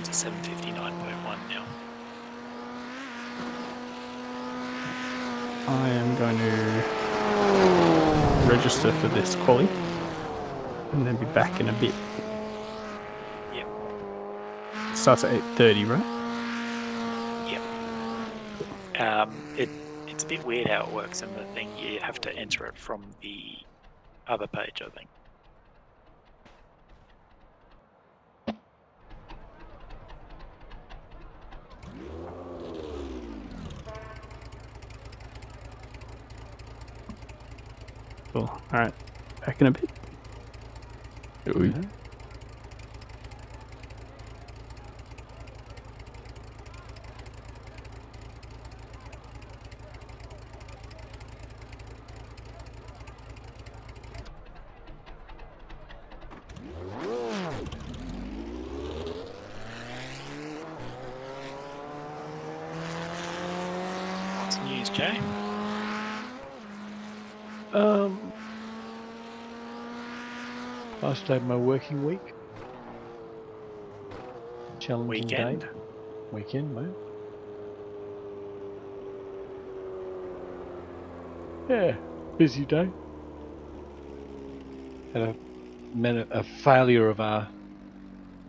to 759.1 now. I am going to register for this quali and then be back in a bit. Yep. It starts at 8:30, right? Yep. It's a bit weird how it works in the thing. You have to enter it from the other page, I think. Cool. All right. Back in a bit. Mm-hmm. What's the news, Jay? Last day of my working week. Challenging Weekend? day. Weekend, mate. Yeah, busy day. Had a failure of our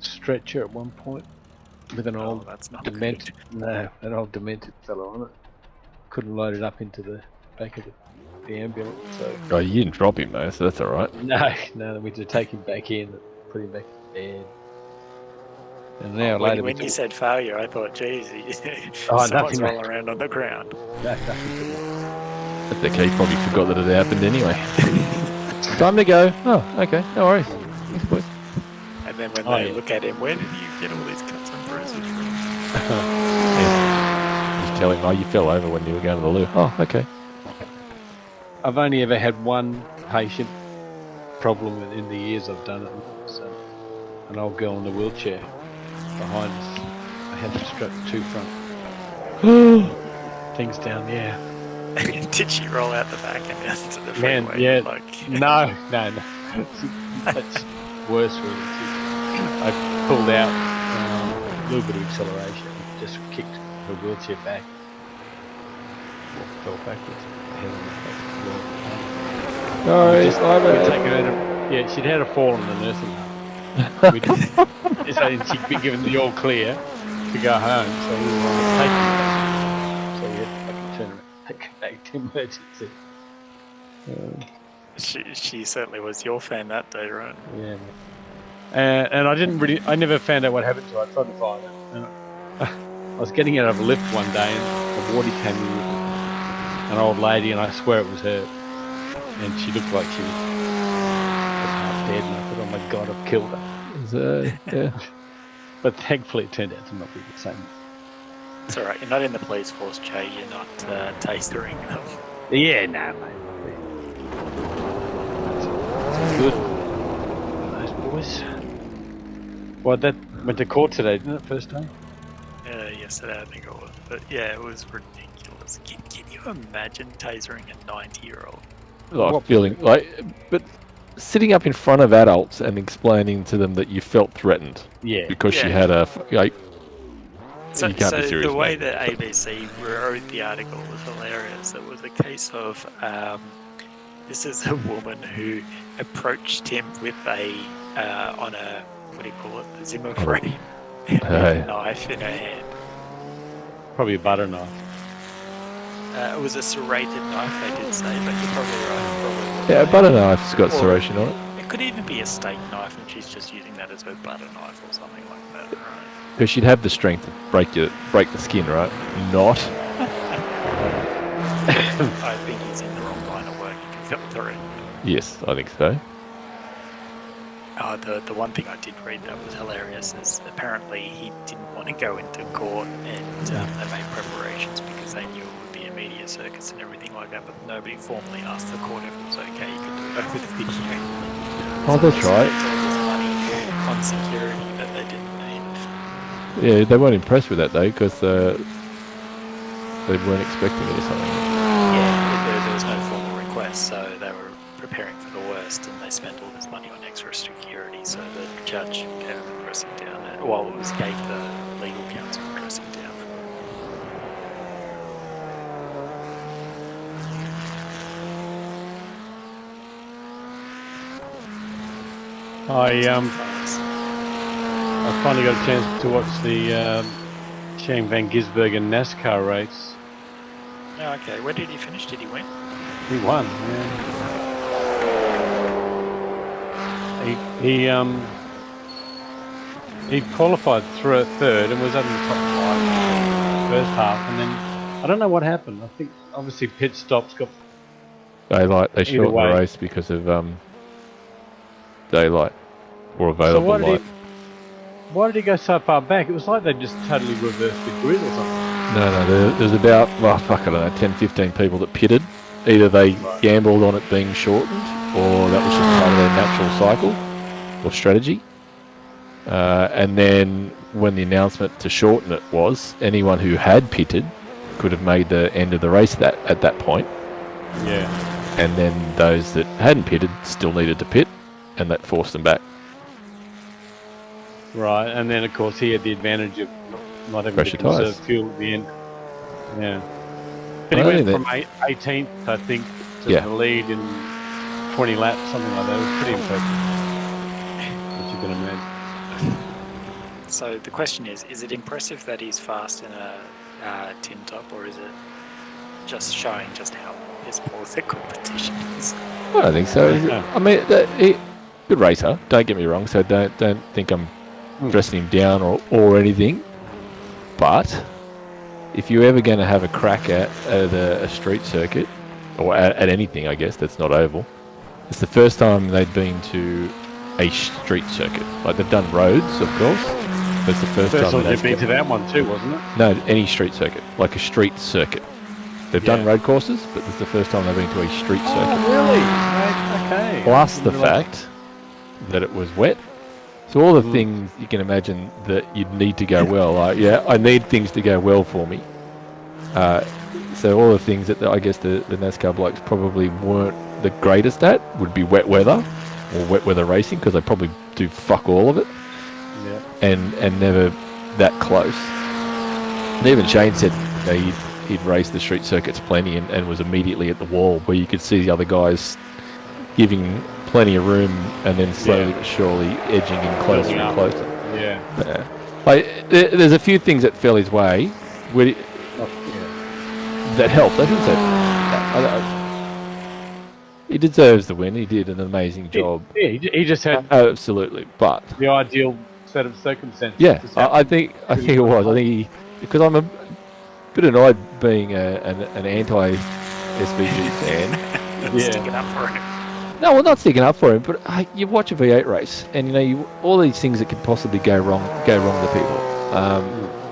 stretcher at one point with an old that's not demented. good. No, an old demented fellow on it. Couldn't load it up into the back of the ambulance. So Oh, you didn't drop him though, so that's all right. no, we had to take him back in, put him back to bed. And an hour later, when you said failure, I thought, geez, someone's nothing, rolling around on the ground. nothing. That's okay, he probably forgot that it happened anyway. Time to go. Oh, okay, no worries. Thanks, boys. And then when they look at him, where did you get all these cuts and bruises from? Just tell him, oh, you fell over when you were going to the loo. Oh, okay. I've only ever had one patient problem in the years I've done it. So, an old girl in a wheelchair behind us. I had to strap the two front things down. Yeah. Did she roll out the back and into the Man, freeway? yeah. Like... No. That's worse, really. I pulled out a little bit of acceleration, just kicked her wheelchair back, fell backwards. Yeah, she'd had a fall in the nursing home. So she'd been given the all clear to go home, so we were taking her. So we had to fucking turn around, take her back to emergency. She certainly was your fan that day, right? Yeah, man. And I never found out what happened to her. I tried to find it. And I was getting out of a lift one day, and a wardie came in with an old lady, and I swear it was her. And she looked like she was half dead, and I thought, oh my God, I've killed her. Yeah. But thankfully, it turned out to not be the same. It's all right. You're not in the police force, Jay. You're not tasering them. Yeah, no, mate. That's good. Those boys. Well, that went to court today, didn't it? First day? Yesterday, I think it was. But yeah, it was ridiculous. Can you imagine tasering a 90-year-old? Like feeling like, but sitting up in front of adults and explaining to them that you felt threatened. Yeah. Because she had a like. So you can't be serious, the way mate. that ABC wrote the article was hilarious. It was a case of this is a woman who approached him with on a, what do you call it, the Zimmer frame, and with a knife in her hand. Probably a butter knife. It was a serrated knife, they did say, but you're probably right. Yeah, a butter knife's got serration on it. It could even be a steak knife, and she's just using that as her butter knife or something like that, right? Because she'd have the strength to break the skin, right? Not. I think he's in the wrong line of work if he felt threatened. Yes, I think so. The one thing I did read that was hilarious is apparently he didn't want to go into court, and they made preparations because they knew it would be a media circus and everything like that, but nobody formally asked the court if it was okay. You could do it over the video. Oh, that's right. They all this money on security that they didn't need. Yeah, they weren't impressed with that though, because they weren't expecting it or something. Yeah, there was no formal request, so they were preparing for the worst, and they spent all this money on extra security, so the judge gave them a pressing down. well, it was gave the legal counsel dressing down. I finally got a chance to watch the Shane Van Gisbergen NASCAR race. Oh, okay. Where did he finish? Did he win? He won. Yeah. He qualified through third and was up in the top five first half, and then I don't know what happened. I think obviously pit stops got Daylight. They Either shortened the way. race because of daylight or So available light. why did he go so far back? It was like they just totally reversed the grid or something. No, there's about, I don't know, 10, 15 people that pitted. Either they gambled on it being shortened, or that was just part of their natural cycle or strategy. And then when the announcement to shorten it was, anyone who had pitted could have made the end of the race at that point. Yeah. And then those that hadn't pitted still needed to pit, and that forced them back. Right, and then of course he had the advantage of not having Pressure to conserve tyres. fuel at the end. Yeah. But Well, he I went think from 18th, I think, to Yeah. the lead in 20 laps, something like that. It was pretty impressive, as you can imagine. So the question is it impressive that he's fast in a tin top, or is it just showing just how piss poor the competition is? I don't think so. Yeah. I mean, good racer. Don't get me wrong. So don't think I'm dressing him down or anything. But if you're ever going to have a crack at a street circuit, or at anything, I guess that's not oval, it's the first time they'd been to a street circuit. Like they've done roads, of course. But it's the first First time time you've been to that one too, wasn't it? No, any street circuit, like a street circuit. They've done road courses, but it's the first time they've been to a street circuit. Oh, really? Right, okay. Plus the fact that it was wet. So all the things you can imagine that you'd need to go well. Like, I need things to go well for me. So all the things that I guess the NASCAR blokes probably weren't the greatest at would be wet weather or wet weather racing, because they probably do fuck all of it. Yeah. And never that close. And even Shane said he'd raced the street circuits plenty and was immediately at the wall where you could see the other guys giving plenty of room and then slowly but surely edging in closer and closer. Yeah. Like there's a few things that fell his way where that helped. I shouldn't say he deserves the win. He did an amazing job. Yeah, he just had Absolutely, but the ideal set of circumstances. yeah, I think it was. I think because I'm a bit annoyed being an anti-SVG fan. Sticking up for him. No, well, not sticking up for him, but you watch a V8 race, and all these things that could possibly go wrong to people.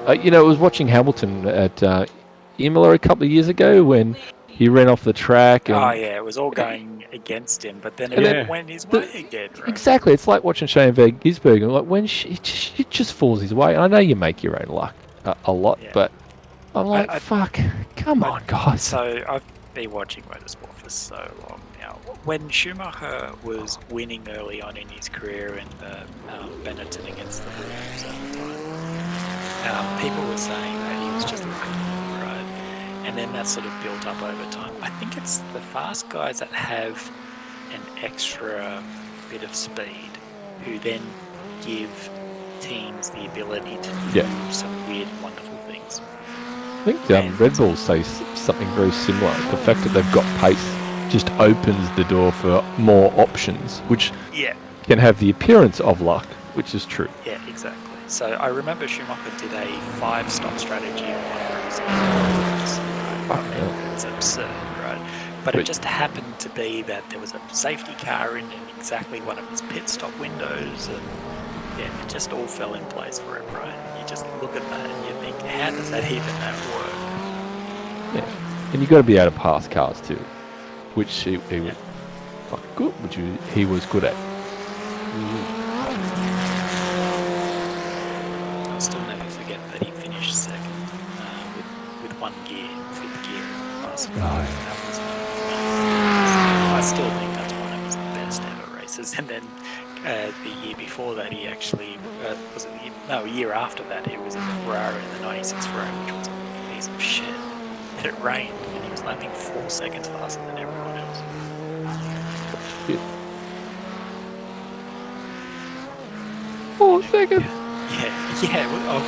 I was watching Hamilton at Imola a couple of years ago when he ran off the track. And, it was all going against him, but then it went his way again, right? Exactly, it's like watching Shane Van Gisbergen. Like when it just falls his way. I know you make your own luck a lot, but I'm like, fuck, come on, guys. So I've been watching motorsport for so long now. When Schumacher was winning early on in his career in the Benetton against the Williams at the time, people were saying that he was just lucky, right? And then that sort of built up over time. I think it's the fast guys that have an extra bit of speed who then give teams the ability to do some weird and wonderful things. I think Red Bull say something very similar. The fact that they've got pace just opens the door for more options, which can have the appearance of luck, which is true. Yeah, exactly. So I remember Schumacher did a 5-stop strategy in one race. It's absurd, right? But it just happened to be that there was a safety car in exactly one of his pit stop windows, and it just all fell in place for him, right? You just look at that and you think, how does that even work? Yeah, and you got to be able to pass cars too, which he was fucking good, which he was good at. I'll still never forget that he finished second with one gear, fifth gear last year. I still think that's one of his best ever races. And then the year before that, he actually was it a year after that, he was in the Ferrari, in the '96 Ferrari, which was a piece of shit. And it rained, and he was lapping 4 seconds faster than everyone else. Shit. 4 seconds. Yeah. Well, I'm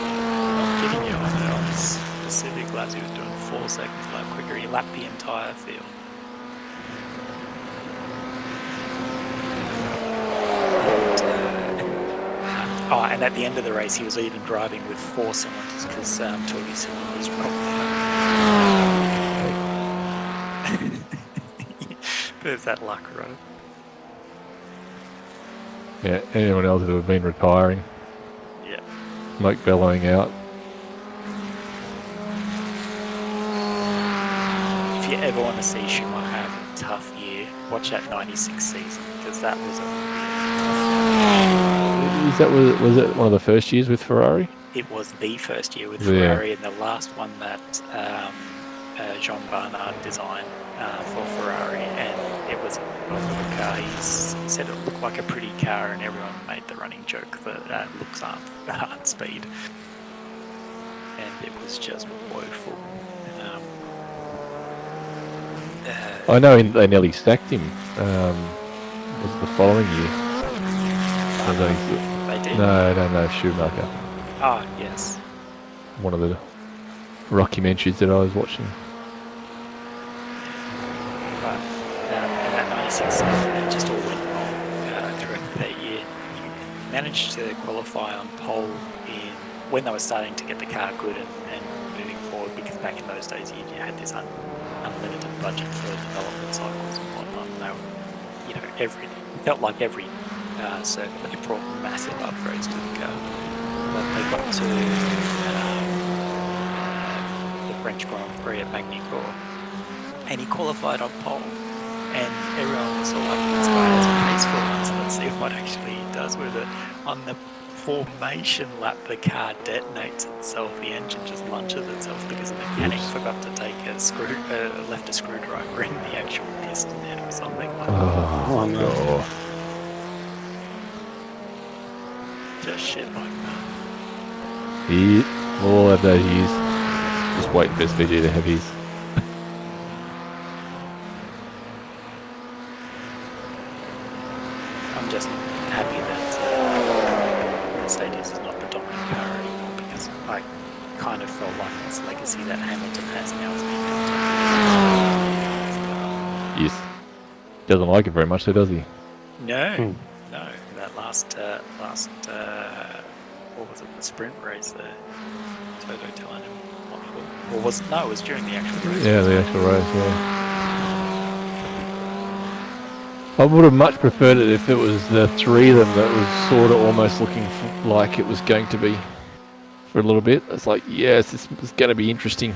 not kidding you. On this specific laps, he was doing 4 seconds lap quicker. He lapped the entire field. And at the end of the race, he was even driving with 4 cylinders because 2 of his cylinders were There's that luck, right? Yeah, anyone else who would have been retiring. Yeah. Smoke bellowing out. If you ever want to see Schumacher have a tough year, watch that '96 season because that was Was it one of the first years with Ferrari? It was the first year with Yeah. Ferrari, and the last one that Jean Barnard designed for Ferrari, and it was a car. He said it looked like a pretty car, and everyone made the running joke that looks aren't speed, and it was just woeful. I know they nearly sacked him. Was it the following year? They did? No, Schumacher. Ah, yes. One of the documentaries that I was watching. But in that '96 season, it just all went wrong throughout that year. He managed to qualify on pole when they were starting to get the car good and moving forward, because back in those days you had this unlimited budget for development cycles and whatnot. And they were, it felt like every circuit they brought massive upgrades to the car. But they got to the French Grand Prix at Magny-Cours, and he qualified on pole, and everyone was all like, this guy has a pace for once, let's see what actually he does with it. On the formation lap, the car detonates itself, the engine just launches itself because the mechanic forgot to take left a screwdriver in the actual piston head or something like that. Oh no. Just shit like that. All of those years. Just waiting for SVG to have his. I'm just happy that Mercedes is not the dominant car anymore, because I kind of felt like this legacy that Hamilton has now is being built up. Yes. Doesn't like it very much, though, does he? No. That last what was it? The sprint race there. Toto telling him what for? Or was it? No, it was during the actual race. Yeah, the actual race. Yeah. I would have much preferred it if it was the three of them that was sort of almost looking like it was going to be for a little bit. It's like, yes, it's going to be interesting,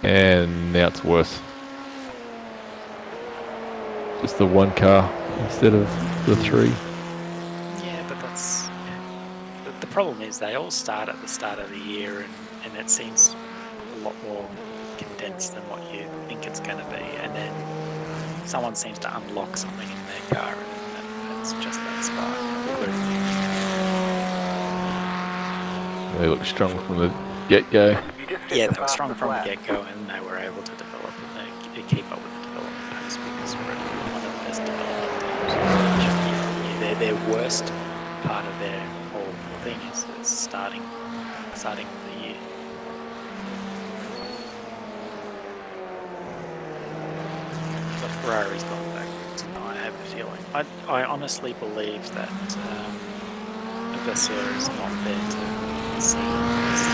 and now it's worse. Just the one car instead of the three. Yeah, but the problem is they all start at the start of the year, and it seems a lot more condensed than what you think it's going to be, and then someone seems to unlock something in their car, and that's just that spark. They look strong from the get-go. Yeah, they were strong from the get-go, and they were able to develop and keep up with the development pace, because we're one of the best development teams. Their worst part of their whole thing is starting the year. But Ferrari's gone backwards, I have a feeling. I honestly believe that Vasseur is not there to see this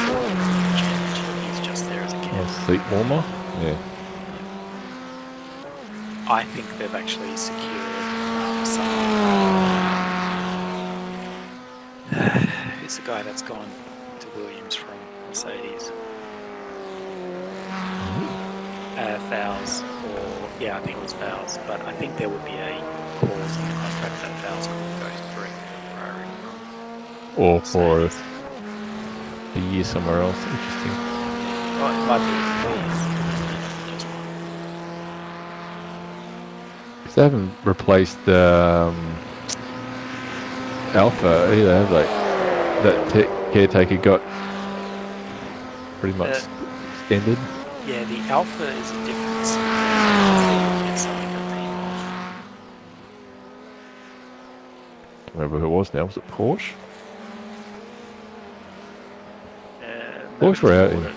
championship. He's just there as a candidate. Seat warmer? Yeah. I think they've actually secured who's the guy that's gone to Williams from Mercedes? Fouls, I think it was Fouls, but I think there would be a clause in the contract that Fouls could go directly to Ferrari. Or for a year somewhere else. Interesting. Well, it might be just one. Because they haven't replaced Alpha, you know, like that caretaker got pretty much extended. Yeah, the Alpha is a difference. They're looking at something that team off. Can't remember who it was now. Was it Porsche? Porsche were out in. Yeah,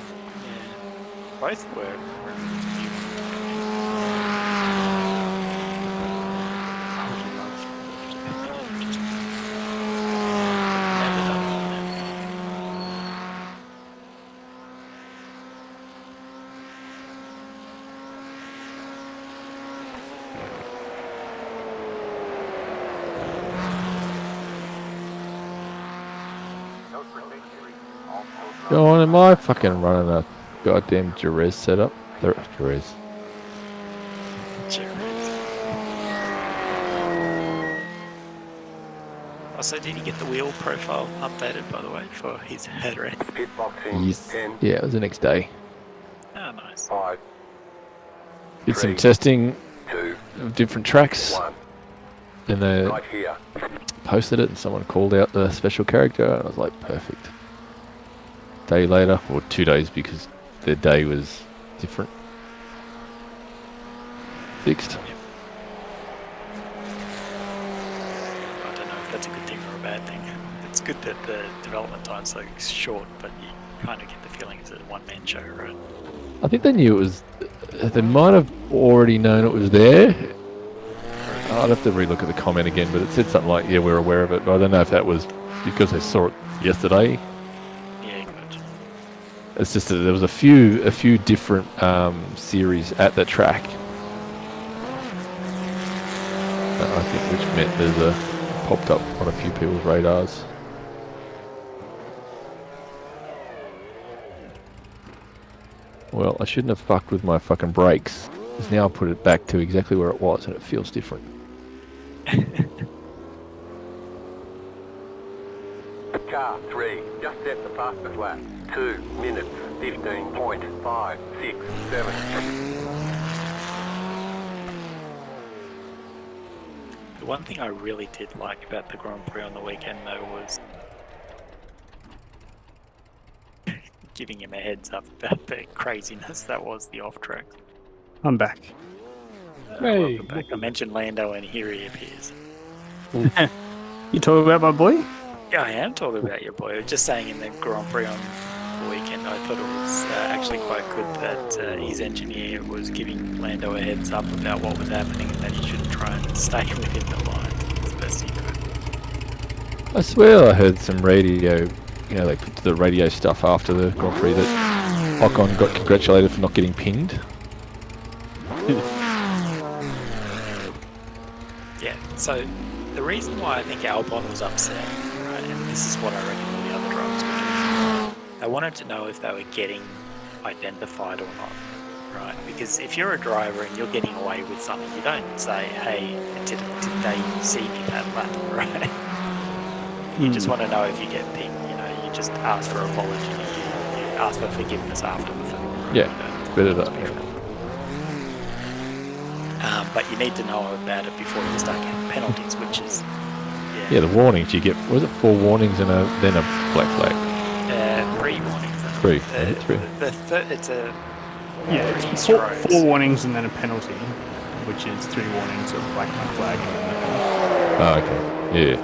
both were. John, am I fucking running a goddamn Jerez setup? Jerez. Also, did he get the wheel profile updated, by the way, for his head race? Yes. Yeah, it was the next day. Oh, nice. 5, Did some 3, testing 2, of different tracks. 1. Then they Right here. posted it and someone called out the special character and I was like, perfect. Day later, or 2 days because their day was different. Fixed. I don't know if that's a good thing or a bad thing. It's good that the development time's so short, but you kind of get the feeling it's a one-man show, right? I think they knew it was. They might have already known it was there. I'd have to relook at the comment again, but it said something like, "Yeah, we're aware of it." But I don't know if that was because they saw it yesterday. Yeah, gotcha. It's just that there was a few different series at the track. I think which meant there's a popped up on a few people's radars. Well, I shouldn't have fucked with my fucking brakes. Because now I put it back to exactly where it was and it feels different. Car 3, just set the fastest lap. 2 minutes, 15.567. The one thing I really did like about the Grand Prix on the weekend, though, was giving him a heads up about the craziness that was the off-track. I'm back. Hey. Welcome back. I mentioned Lando and here he appears. You talking about my boy? Yeah, I am talking about your boy. I was just saying in the Grand Prix on the weekend, I thought it was actually quite good that his engineer was giving Lando a heads up about what was happening and that he should try and stay within the line as best he could. I swear I heard some radio, you know, they put the radio stuff after the Grand Prix that Ocon got congratulated for not getting pinged. Yeah, so the reason why I think Albon was upset, right, and this is what I reckon all the other drivers were doing, they wanted to know if they were getting identified or not, right? Because if you're a driver and you're getting away with something, you don't say, hey, did they see me that lap, right? You just want to know if you get pinged, you know, you just ask for apology, you ask for forgiveness after the fact. Yeah, it's better that. But you need to know about it before you start getting penalties, which is Yeah, the warnings you get. Was it 4 warnings and then a black flag? 3 warnings. 3. Was it 3? It's a Yeah, it's Three four strikes. warnings and then a penalty, which is 3 warnings, a black flag, and then a penalty. Oh, okay. Yeah.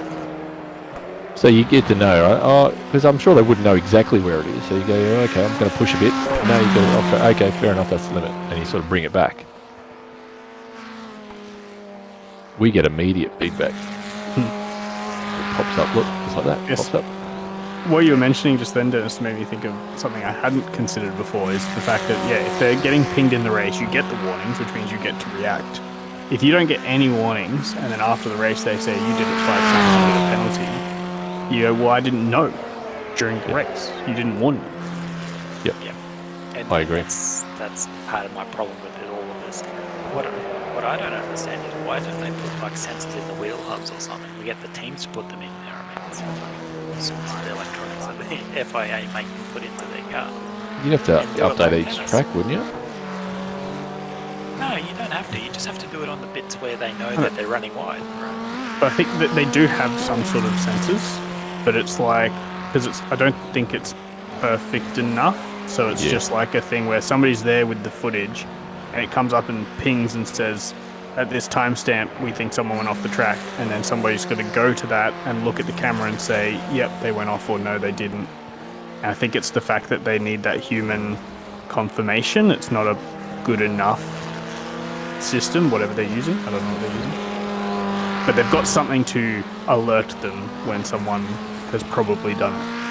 So you get to know, right? Oh, because I'm sure they wouldn't know exactly where it is. So you go, oh, okay, I'm going to push a bit. No, you go, okay, fair enough, that's the limit. And you sort of bring it back. We get immediate feedback. It pops up, look, just like that. Yes. Pops up. What you were mentioning just then, Dennis, made me think of something I hadn't considered before, is the fact that, yeah, if they're getting pinged in the race, you get the warnings, which means you get to react. If you don't get any warnings, and then after the race they say you did it 5 times, you get a penalty, you go, well, I didn't know during the race. You didn't warn me. And I agree. That's part of my problem with it, all of this. What I don't understand is why don't they put like sensors in the wheel hubs or something? We get the teams to put them in there. I mean, it's fucking sorts of electronics that the FIA make them put into their car. You'd have to And do it update like each tennis. track, wouldn't you? No, you don't have to. You just have to do it on the bits where they know that they're running wide. Right? But I think that they do have some sort of sensors, but it's like because I don't think it's perfect enough. So it's just like a thing where somebody's there with the footage, and it comes up and pings and says, at this timestamp, we think someone went off the track, and then somebody's got to go to that and look at the camera and say, yep, they went off, or no, they didn't. And I think it's the fact that they need that human confirmation. It's not a good enough system, whatever they're using. I don't know what they're using. But they've got something to alert them when someone has probably done it.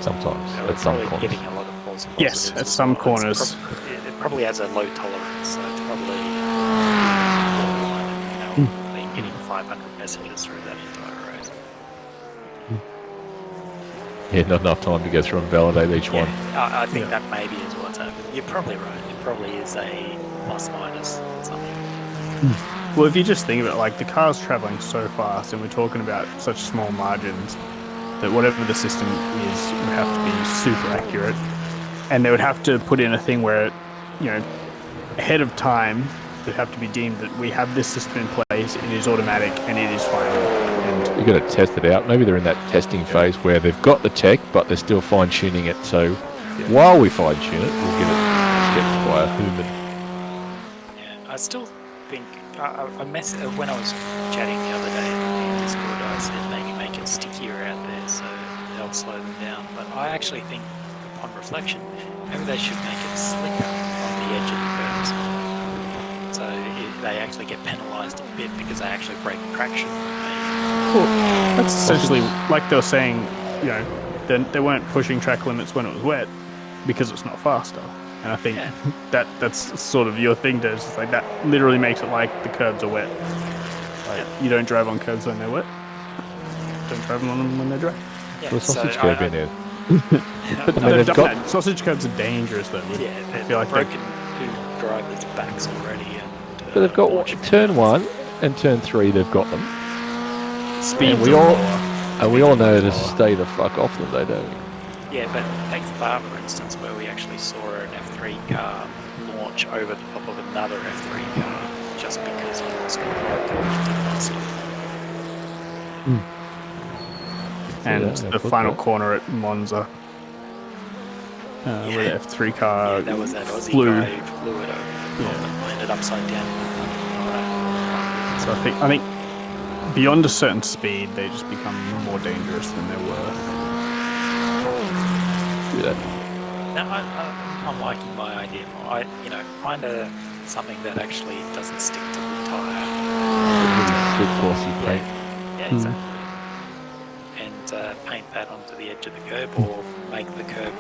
Sometimes They're at some probably corners. getting a lot of false Yes, positives at as some well. corners. It probably has a low tolerance, so it's probably been getting 500 messages through that entire race. Yeah, not enough time to go through and validate each one. I think that maybe is what's happened. You're probably right. It probably is a plus minus something. Well, if you just think about it, like the car's traveling so fast, and we're talking about such small margins, that whatever the system is would have to be super accurate, and they would have to put in a thing where, ahead of time, it would have to be deemed that we have this system in place, it is automatic, and it is final. And You've got to test it out. Maybe they're in that testing phase where they've got the tech, but they're still fine tuning it. So while we fine tune it, we'll get it checked by a human. Yeah, I still think when I was chatting the other day in Discord, I said maybe make it stickier out there so they'll slow them down. But I actually think, upon reflection, maybe they should make it slicker on the edge of the curves. So they actually get penalised a bit because they actually break traction. that's essentially like they were saying, they weren't pushing track limits when it was wet because it's not faster. And I think that's sort of your thing, Des. It's like that literally makes it like the curbs are wet. Like you don't drive on curbs when they're wet. Don't drive on them when they're dry. Yeah, The sausage curb in there. But I mean, they've they've done got- that. Sausage curbs are dangerous though. Yeah, I feel like broken drivers' backs already. But they've got turn 1 and turn 3. They've got them. speeds And we are all lower. and we all know to stay the fuck off them. They don't. Yeah, but take Spa for instance, where we actually saw an F3 car launch over the top of another F3 car just because it was And Yeah, the final corner at Monza, where the F3 car that was that Aussie flew. guy who flew it over the top and landed upside down. So I think beyond a certain speed, they just become more dangerous than they're worth. Do that. No, I'm liking my idea more. Find something that actually doesn't stick to the tyre. Slick glossy paint. Yeah, exactly. And paint that onto the edge of the curb, or make the curb,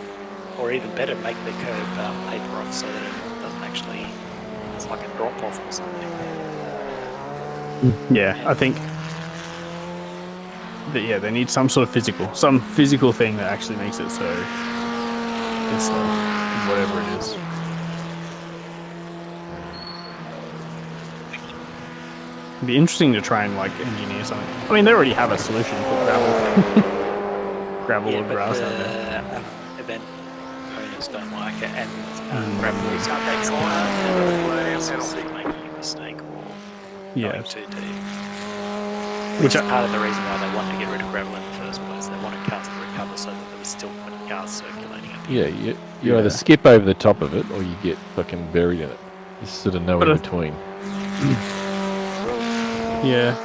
or even better, make the curb paper off so that it doesn't actually, it's like a drop off or something. Yeah, I think that they need some sort of physical thing that actually makes it so it's like whatever it is. It'd be interesting to try and engineer something. I mean, they already have a solution for gravel or grass out there. Event owners don't like it, and gravel takes time, and making a mistake or going too deep. Which is part of the reason why they wanted to get rid of gravel in the first place. They wanted cars to recover so that there was still cars circulating up here. Yeah, you either skip over the top of it or you get fucking buried in it. There's sort of no in between. Yeah.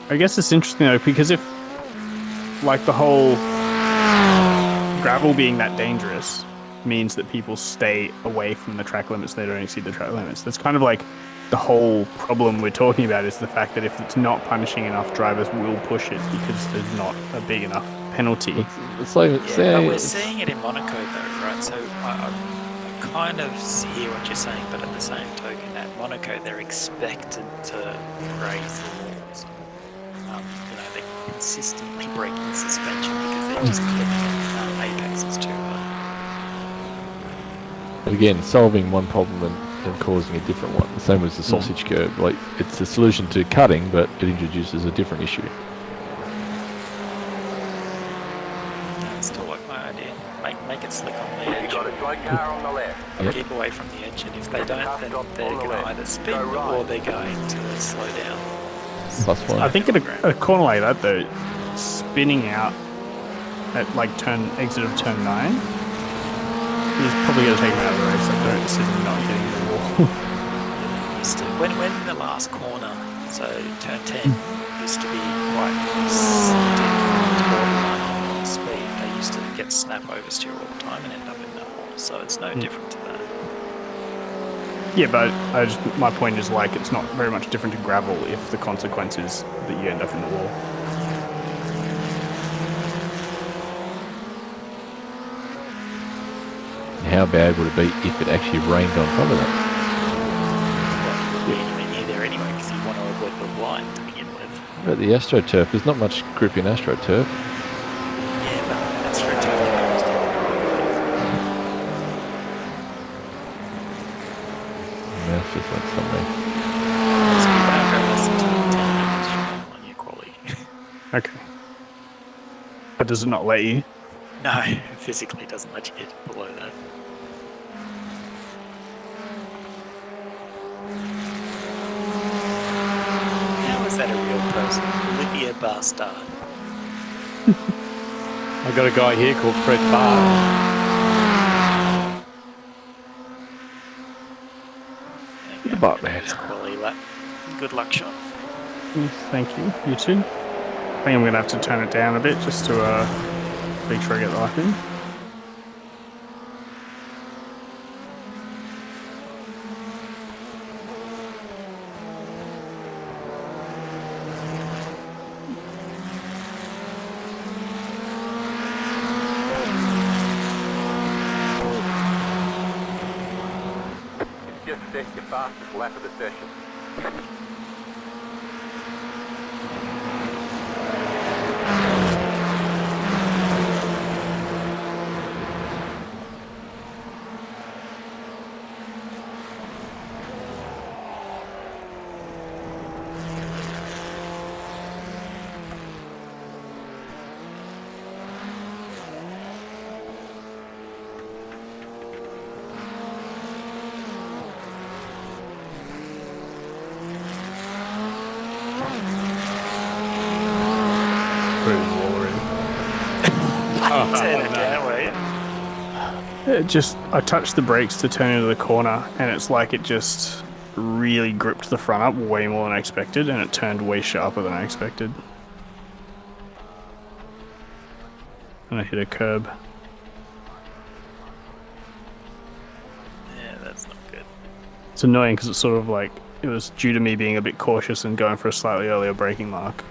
I guess it's interesting though, because if the whole gravel being that dangerous means that people stay away from the track limits, they don't exceed the track limits. That's kind of like the whole problem we're talking about, is the fact that if it's not punishing enough, drivers will push it because there's not a big enough penalty. It's like But we're seeing it in Monaco though, right? So I kind of hear what you're saying, but at the same token, at Monaco they're expected to raise the rules. They're consistently breaking suspension because they're just clipping apexes too hard. Again, solving one problem and causing a different one. The same as the sausage curb. Like, it's a solution to cutting, but it introduces a different issue. still like my idea. Make it slick on the You edge. got a slow car on the left. Yep. Keep away from the edge, and if they don't, then they're going to either spin or they're going to slow down. +1. I think at a corner like that though, spinning out at like exit of turn 9 is probably going to take him out of the race. I don't see him not hitting the wall. Used to, when the last corner, so turn 10, used to be quite stiff toward the line on speed, they used to get snap oversteer all the time and end up in that wall. So it's no different to that. Yeah, but my point is like it's not very much different to gravel if the consequence is that you end up in the wall. How bad would it be if it actually rained on top of that? Well, you mean there anyway, because you want to avoid the line to begin with. But the AstroTurf, there's not much grip in AstroTurf. Yeah, but that's for a tough drivers to That's just like something. So you can't go less than 10 minutes on your quality. Okay. But does it not let you? No, physically doesn't let you get below that. How is that a real person? Olivia Bastard. I got a guy here called Fred Barr. Okay, But, I'm gonna man. use quality lap. Good luck, Sean. Yes, thank you. You too. I think I'm going to have to turn it down a bit just to make sure I get the lap in. Just set your fastest lap of the session. Put it Waller in. Turn it down, will you? It just, I touched the brakes to turn into the corner, and it's like it just really gripped the front up way more than I expected, and it turned way sharper than I expected. And I hit a curb. Yeah, that's not good. It's annoying because it's sort of like it was due to me being a bit cautious and going for a slightly earlier braking mark.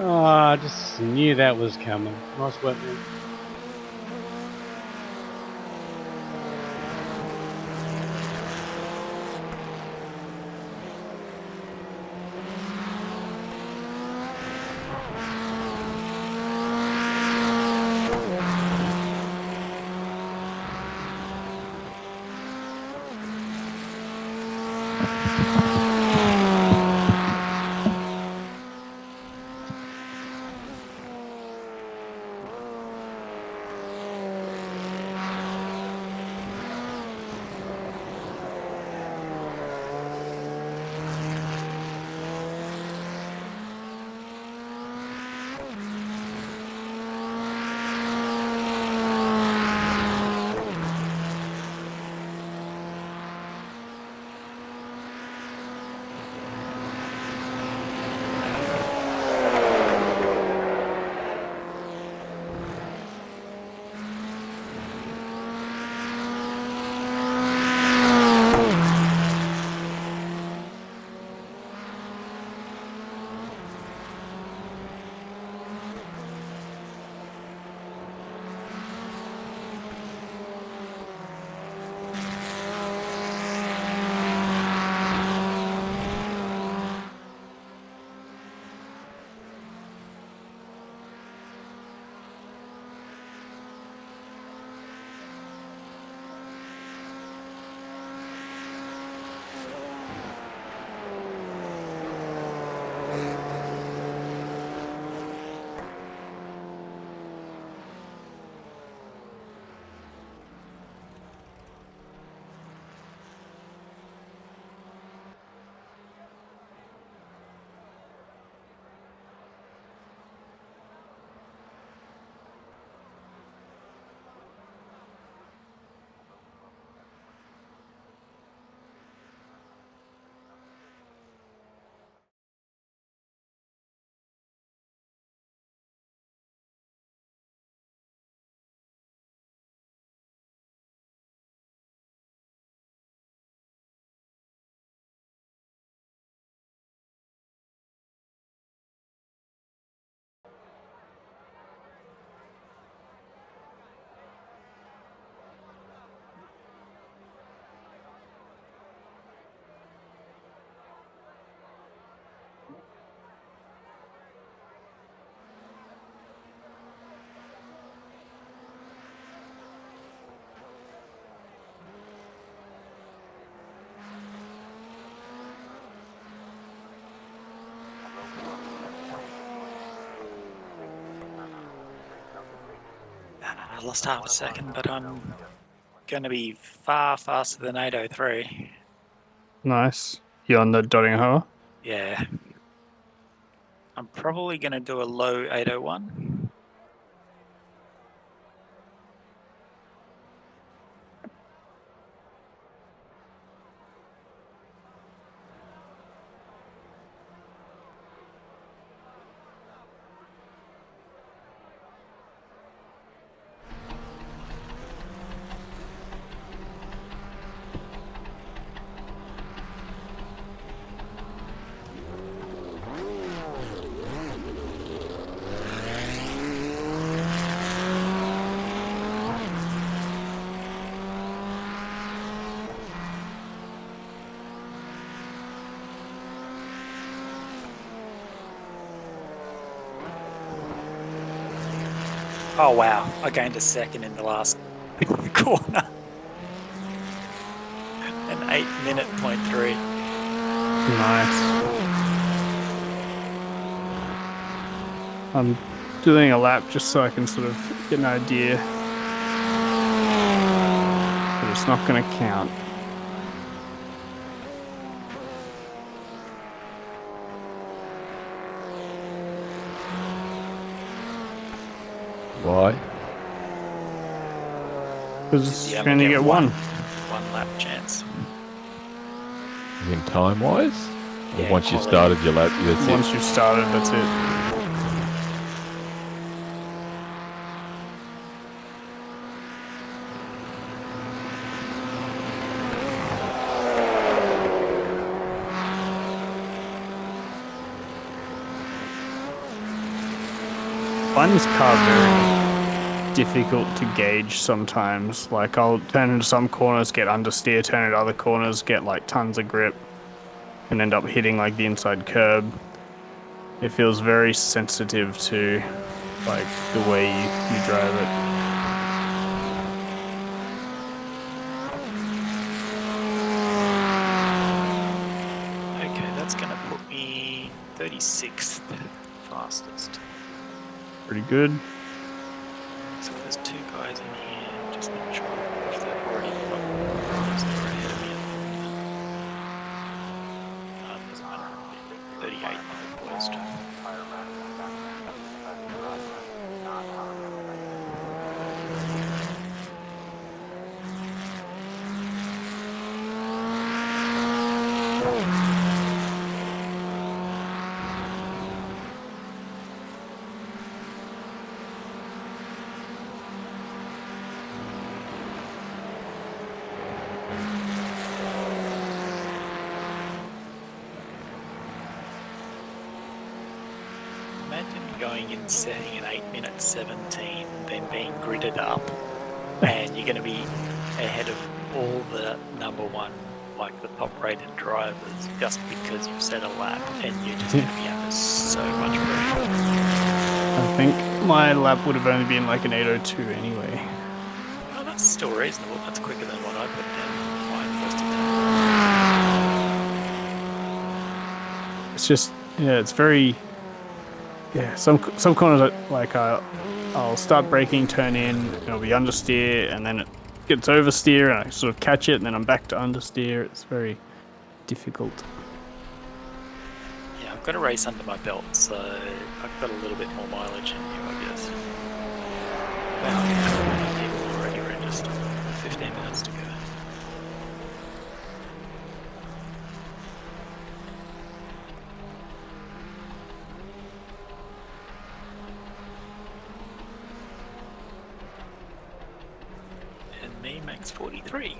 Oh, I just knew that was coming. Nice work, man. I lost half a second, but I'm going to be far faster than 8:03. Nice. You on the dotting hoe? Yeah. I'm probably going to do a low 8:01. Oh, wow. I gained a second in the last corner. An 8-minute .3. Nice. I'm doing a lap just so I can sort of get an idea. But it's not going to count. Why? Because You you only only get one. One lap chance. In time wise? Yeah, Once you've quality. started your lap, that's Once it. you've started, that's it. find this car very difficult to gauge sometimes. Like I'll turn into some corners, get understeer, turn into other corners, get like tons of grip, and end up hitting like the inside curb. It feels very sensitive to like the way you drive it. Okay, that's going to put me 36th fastest. Pretty good. So there's two guys in here. Just not sure if they've already got cars that are ahead of me at the moment. It doesn't matter. 38th at worst. Imagine going in setting an 8 minute 17, then being gridded up, and you're going to be ahead of all the number one, like the top rated drivers, just because you've set a lap, and you're just going to be under so much pressure. I think my lap would have only been like an 8:02 anyway. Oh, that's still reasonable. That's quicker than what I put down my first attempt. It's just it's very some corners like I'll start braking, turn in, it'll be understeer, and then it gets oversteer, and I sort of catch it, and then I'm back to understeer. It's very difficult. Yeah, I've got a race under my belt, so I've got a little bit more mileage in you, I guess. Well, yeah, 40 people already registered. 15 minutes to go. And me makes 43.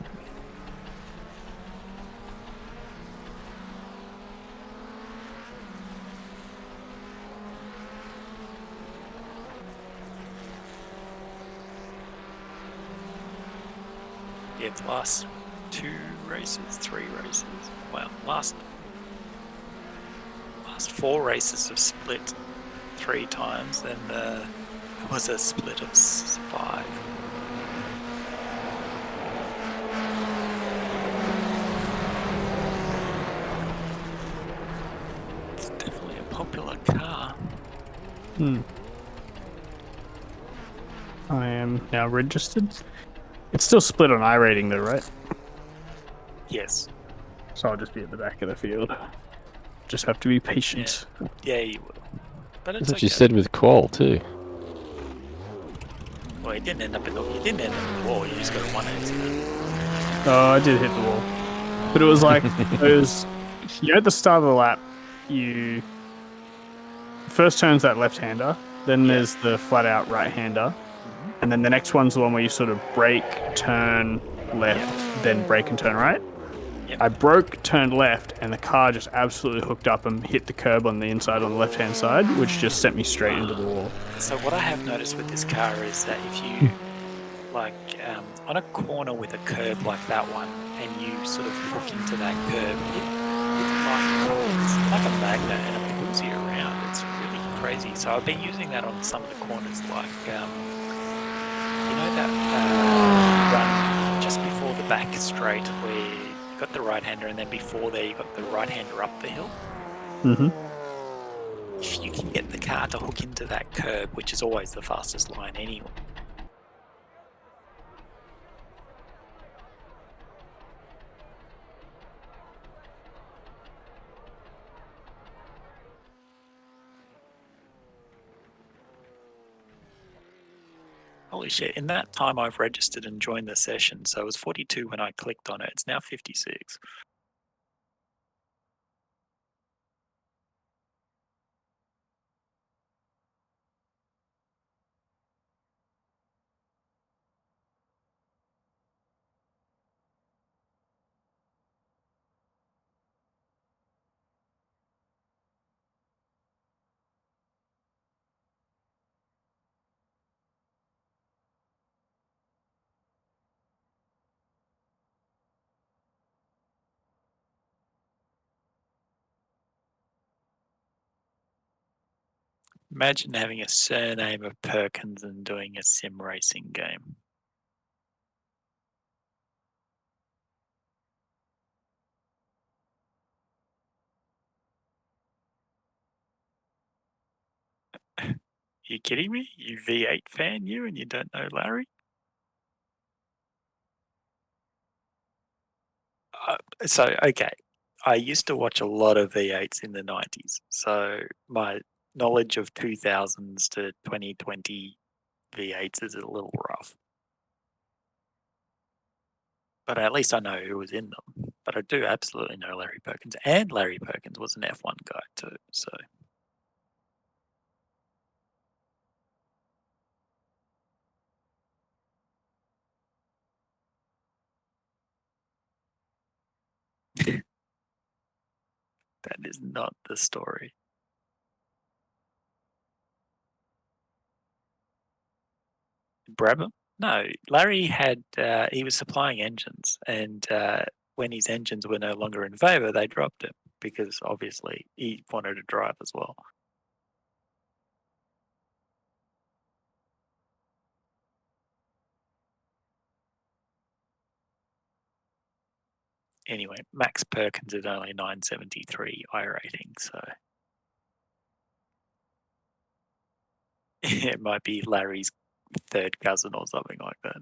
Yeah, the last 3 races. Well, last 4 races have split 3 times. Then there was a split of 5. It's definitely a popular car. I am now registered. It's still split on iRating though, right? Yes. So I'll just be at the back of the field. Just have to be patient. Yeah, you will. But it's That's what okay. you said with Qual too. Well, you didn't end up in the wall. You just got a 1 accident. Oh, I did hit the wall. But it was like those. At the start of the lap, you first turns that left-hander, then there's the flat-out right-hander, and then the next one's the one where you sort of brake, turn left, then brake and turn right. Yep. I broke, turned left, and the car just absolutely hooked up and hit the curb on the inside on the left-hand side, which just sent me straight into the wall. So what I have noticed with this car is that if you, like, on a corner with a curb like that one, and you sort of hook into that curb, it's like a magnet and it pulls you around. It's really crazy. So I've been using that on some of the corners, like, you know that run just before the back straight where you got the right-hander, and then before there you got the right-hander up the hill? Mm-hmm. If you can get the car to hook into that curb, which is always the fastest line anyway. Holy shit, in that time I've registered and joined the session, so it was 42 when I clicked on it. It's now 56. Imagine having a surname of Perkins and doing a sim racing game. You kidding me? You V8 fan, you, and you don't know Larry? Okay. I used to watch a lot of V8s in the 90s. So my knowledge of 2000s to 2020 V8s is a little rough. But at least I know who was in them. But I do absolutely know Larry Perkins. And Larry Perkins was an F1 guy too. So that is not the story. Brabham? No, Larry had he was supplying engines, and when his engines were no longer in favour, they dropped him because obviously he wanted to drive as well. Anyway, Max Perkins is only 973 iRating, so it might be Larry's third cousin or something like that.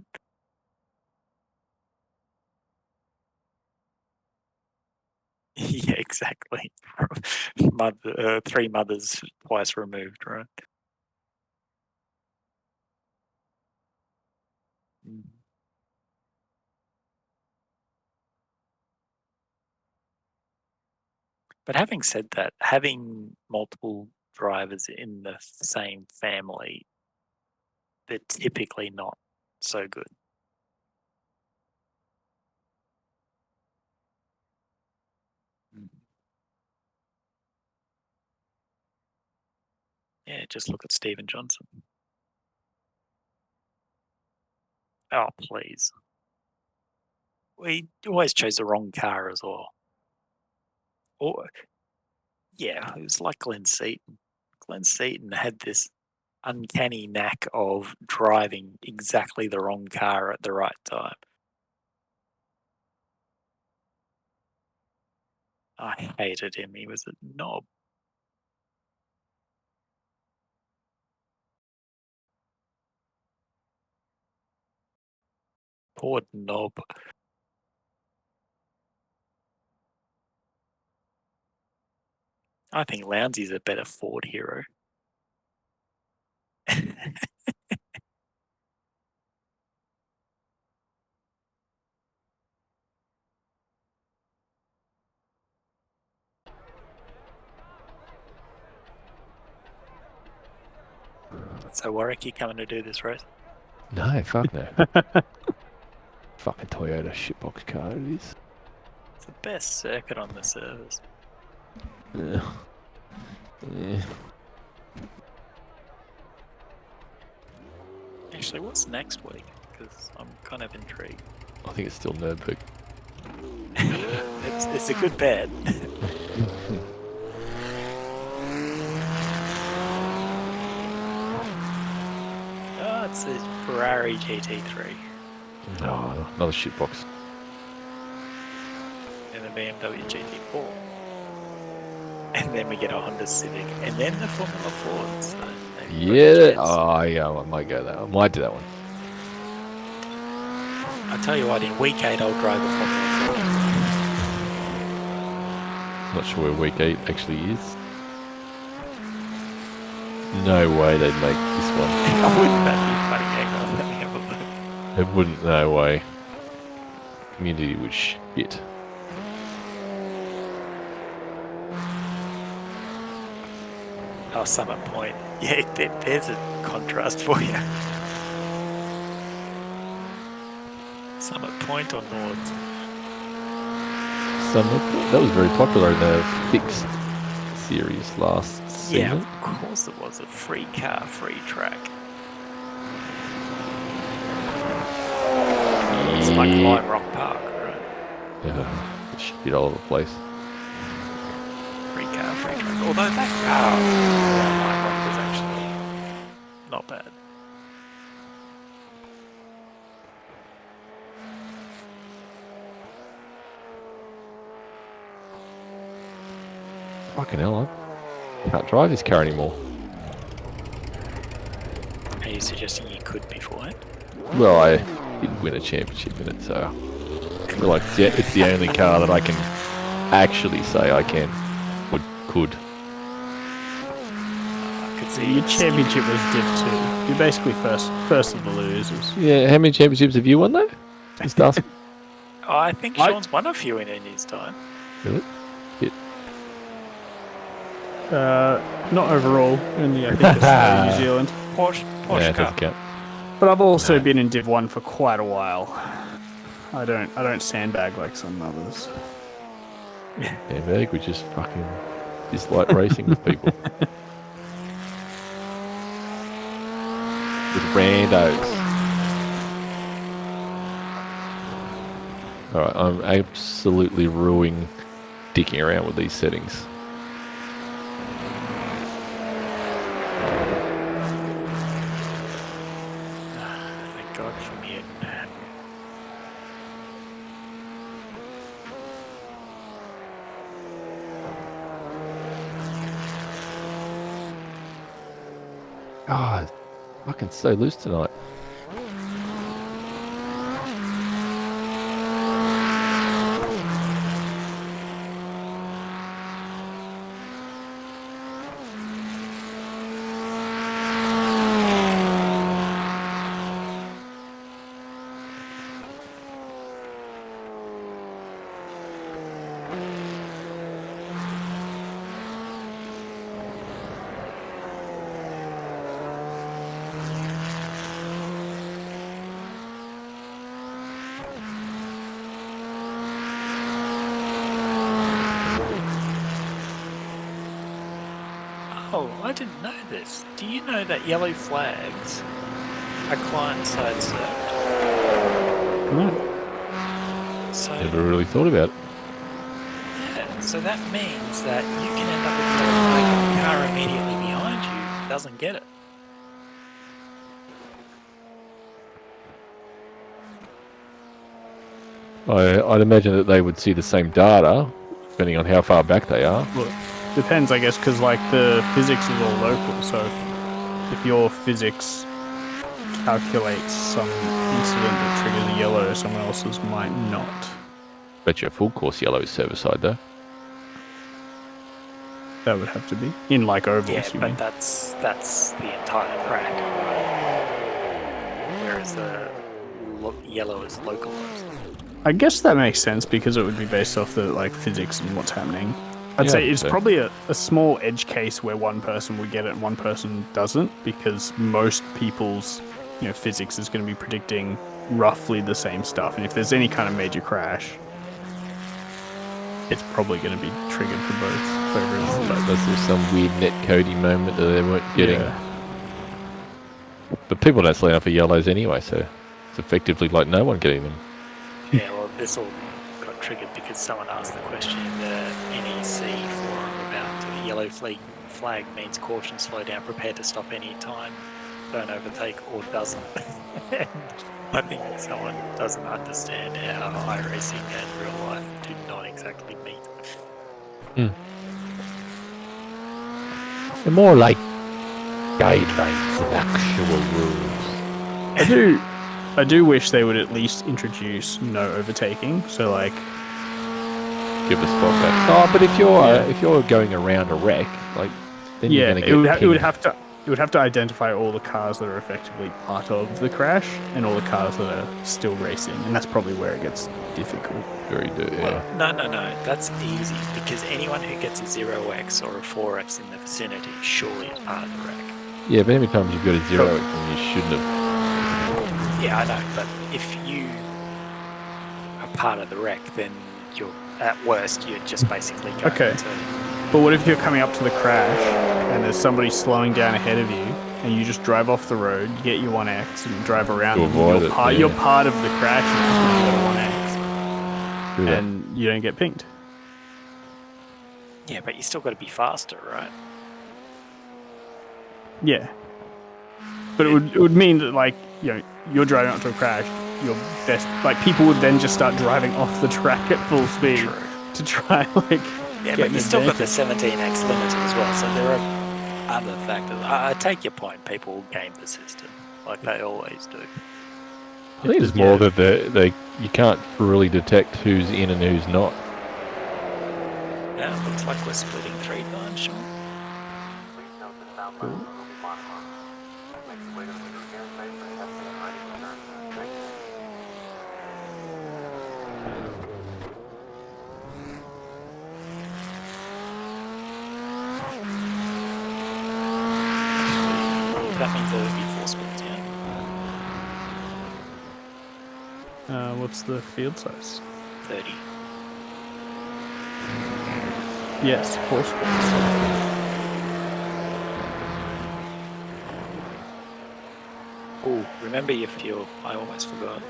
Yeah, exactly. Three mothers twice removed, right? Mm. But having said that, having multiple drivers in the same family, they're typically not so good. Mm. Yeah, just look at Steven Johnson. Oh, please. We always chose the wrong car as well. Or, yeah, it was like Glenn Seaton. Glenn Seaton had this uncanny knack of driving exactly the wrong car at the right time. I hated him. He was a knob. Poor knob. I think Lownde's a better Ford hero. So Warwick, you coming to do this race? No, fuck no. Fucking Toyota shitbox car it is. It's the best circuit on the service. Yeah. Yeah. Actually, what's next week? Because I'm kind of intrigued. I think it's still Nürburgring. It's a good bet. Oh, it's a Ferrari GT3 Oh, another shitbox. and a BMW GT4. And then we get a Honda Civic, and then the Formula Ford. So maybe we've got a Yeah. chance. Oh, yeah. I might go that. I might do that one. I'll tell you what, in week 8, I'll drive the Formula Ford. Not sure where week 8 actually is. No way they'd make this one. Wouldn't that be funny? Hang on, let me have a look. It wouldn't. No way. Community was shit. Oh, Summit Point. Yeah, there's a contrast for you. Summit Point or Nords? That was very popular in the fixed series last season. Yeah, of course it was. A free car, free track. It's like Lime Rock Park, right? Yeah, shit all over the place. Free car, free track. Although that car, Lime Rock was actually not bad. Fucking hell, I can't drive this car anymore. Are you suggesting you could before it? Well, I didn't win a championship in it, so I feel like it's the only car that I can actually say I can or could. I could see Your it. championship was Div 2. You're basically first of the losers. Yeah, how many championships have you won though? Just ask. Oh, I think I- Sean's won a few in his time. Really? Not overall, only I think Australia, New Zealand. Porsche Yeah, it doesn't Cup. count. But I've also been in Div 1 for quite a while. I don't sandbag like some others. Yeah, Meg, we just fucking dislike racing with people. With randos. Alright, I'm absolutely ruining dicking around with these settings. Thank God for me. God, it's fucking so loose tonight. Oh, I didn't know this. Do you know that yellow flags are client-side served? So, Never really thought about it. yeah, so that means that you can end up with a yellow flag and the car immediately behind you doesn't get it. I'd imagine that they would see the same data, depending on how far back they are. Well, depends, I guess, because like the physics is all local. So if your physics calculates some incident that triggers a yellow, someone else's might not. Bet your full course yellow is server-side though. That would have to be in like ovals. Yeah, you but mean? that's the entire crack, right? Whereas the yellow is localized. I guess that makes sense because it would be based off the like physics and what's happening. I'd Yeah, say it's so- probably a small edge case where one person would get it and one person doesn't, because most people's physics is going to be predicting roughly the same stuff, and if there's any kind of major crash, it's probably going to be triggered for both. For everyone. But That's just some weird net coding moment that they weren't getting. yeah. But people don't sign up for yellows anyway, so it's effectively like no one getting them. Yeah, well, this all got triggered because someone asked the question in the NEC forum about yellow flag means caution, slow down, prepare to stop any time, don't overtake, or doesn't. And I think someone doesn't understand how iRacing and real life do not exactly meet. They're more like guidelines than actual rules. I do wish they would at least introduce no overtaking. So like, Give a spot back. Oh, but if you're going around a wreck, like then you're yeah, going to it would get have to identify all the cars that are effectively part of the crash and all the cars that are still racing, and that's probably where it gets difficult. very dirty. Yeah. No, that's easy because anyone who gets a 0x or a 4x in the vicinity surely is part of the wreck. Yeah, but how many times you've got a zero and you shouldn't have? Yeah, I know, but if you are part of the wreck, then you're at worst you're just basically going Okay. to. But what if you're coming up to the crash and there's somebody slowing down ahead of you, and you just drive off the road, you get your 1x, and you drive around? To and avoid you're it, part, yeah. You're part of the crash now because you got a 1x, Do that. and you don't get pinged. Yeah, but you still got to be faster, right? Yeah. But it would mean that, like, you know, you're driving up to a crash, your best, like, people would then just start driving off the track at full speed True. to try, like, Yeah, get but an you still got the advantage. 17x limit as well, so there are other factors. I take your point. People game the system like they always do. I think it's more that you can't really detect who's in and who's not. Yeah, it looks like we're splitting 3 times, Sean. Cool. 'Cause that means there would be 4 splits, yeah. What's the field size? 30. Yes, 4 splits. Oh, remember your fuel. I almost forgot.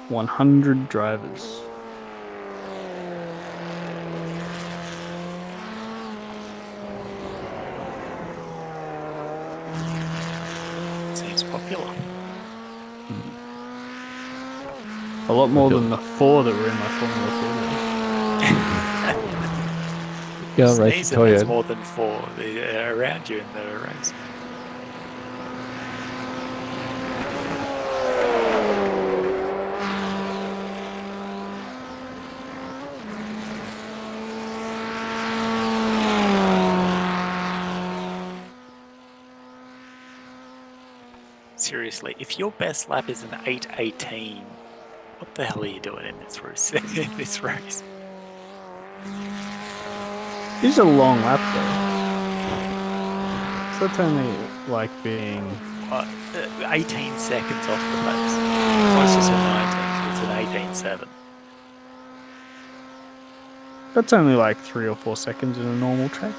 $100 drivers. Seems popular. A lot more than the 4 that were in my Formula 4 race. Yeah, race Sneezing, there's Toyota. more than 4 around you in the race. Seriously, if your best lap is an 8:18, what the hell are you doing in this race? in this race? It's a long lap though. So it's only like being 18 seconds off the pace. Closest to 19, it's an 18.7. that's only like 3 or 4 seconds in a normal track.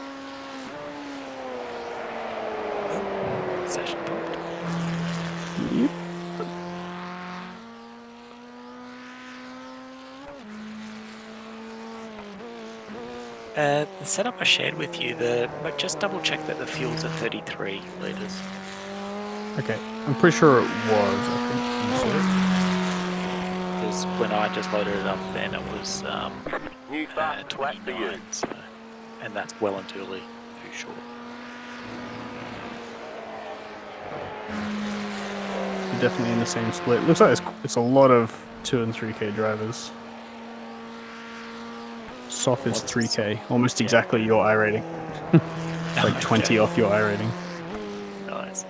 Session pumped. Yep. The setup I shared with you, but just double check that the fuel's at 33 litres. Okay, I'm pretty sure it was. I think you said. Because when I just loaded it up, then it was New fast flat for you. 29, so, and that's well and truly too short. You're definitely in the same split. Looks like it's a lot of 2 and 3K drivers. Soft is 3K, almost exactly your I rating. Like 20 off your I rating. Nice.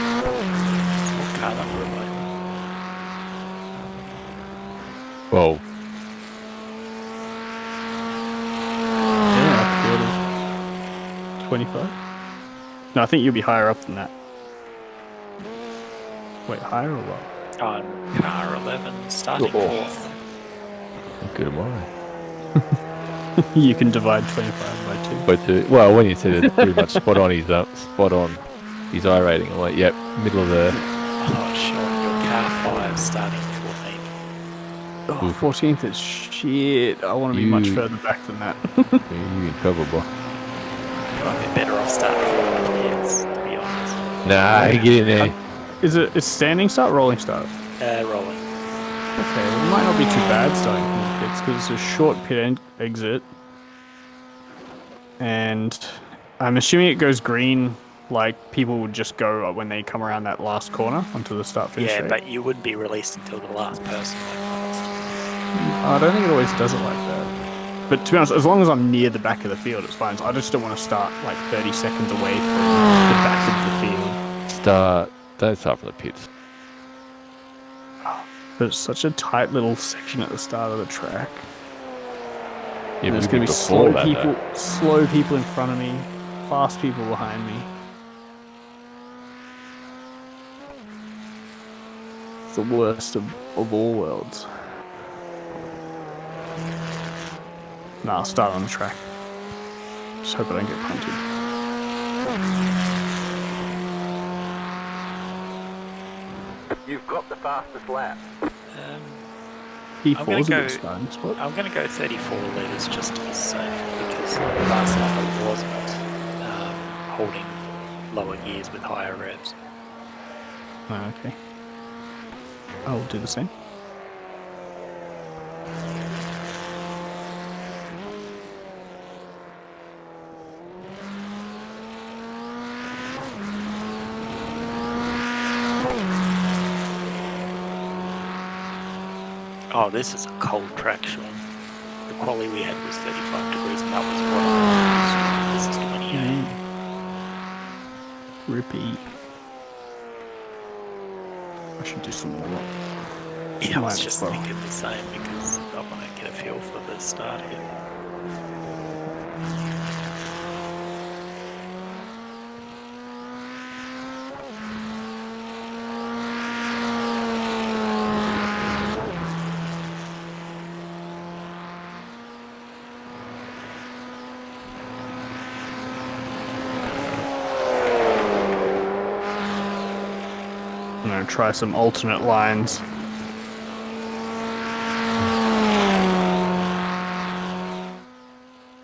What car number am I? Well, Yeah, field of 25. No, I think you'll be higher up than that. Wait, higher or lower? On car 11, starting Oh. 4th. how good am I? You can divide 25 by 2. But well, when you said it's pretty much spot on his I rating, I'm like, yep, middle of the. Oh, Sean, your car 5 starting 14th. Oh, 14th is shit. I want to be much You- further back than that. You in trouble, boy. Might be better off starting 4th, to be honest. Nah, you get in there. Is it standing start, rolling start? Rolling. Okay, well, it might not be too bad starting from the pits because it's a short pit exit. And I'm assuming it goes green, like people would just go when they come around that last corner onto the start finish. Yeah, straight. but you wouldn't be released until the last person went past. I don't think it always does it like that. But to be honest, as long as I'm near the back of the field, it's fine. So I just don't want to start like 30 seconds away from the back of the field. Don't start from the pits. But it's such a tight little section at the start of the track. Yeah, There's but going to be before slow that, people, though. slow people in front of me, fast people behind me. It's the worst of all worlds. Nah, I'll start on the track. Just hope I don't get punted. You've got the fastest lap. P4 I'm gonna is a go- good starting spot. I'm going to go 34 litres just to be safe because last lap I wasn't holding lower gears with higher revs. Oh, okay. I'll do the same. Oh, this is a cold track, Sean. The quali we had was 35 degrees and that was what I used. This is 28. Rippy. I should do some more. Yeah, I was Might just as well. thinking the same because I want to get a feel for the start here. I'm gonna try some alternate lines.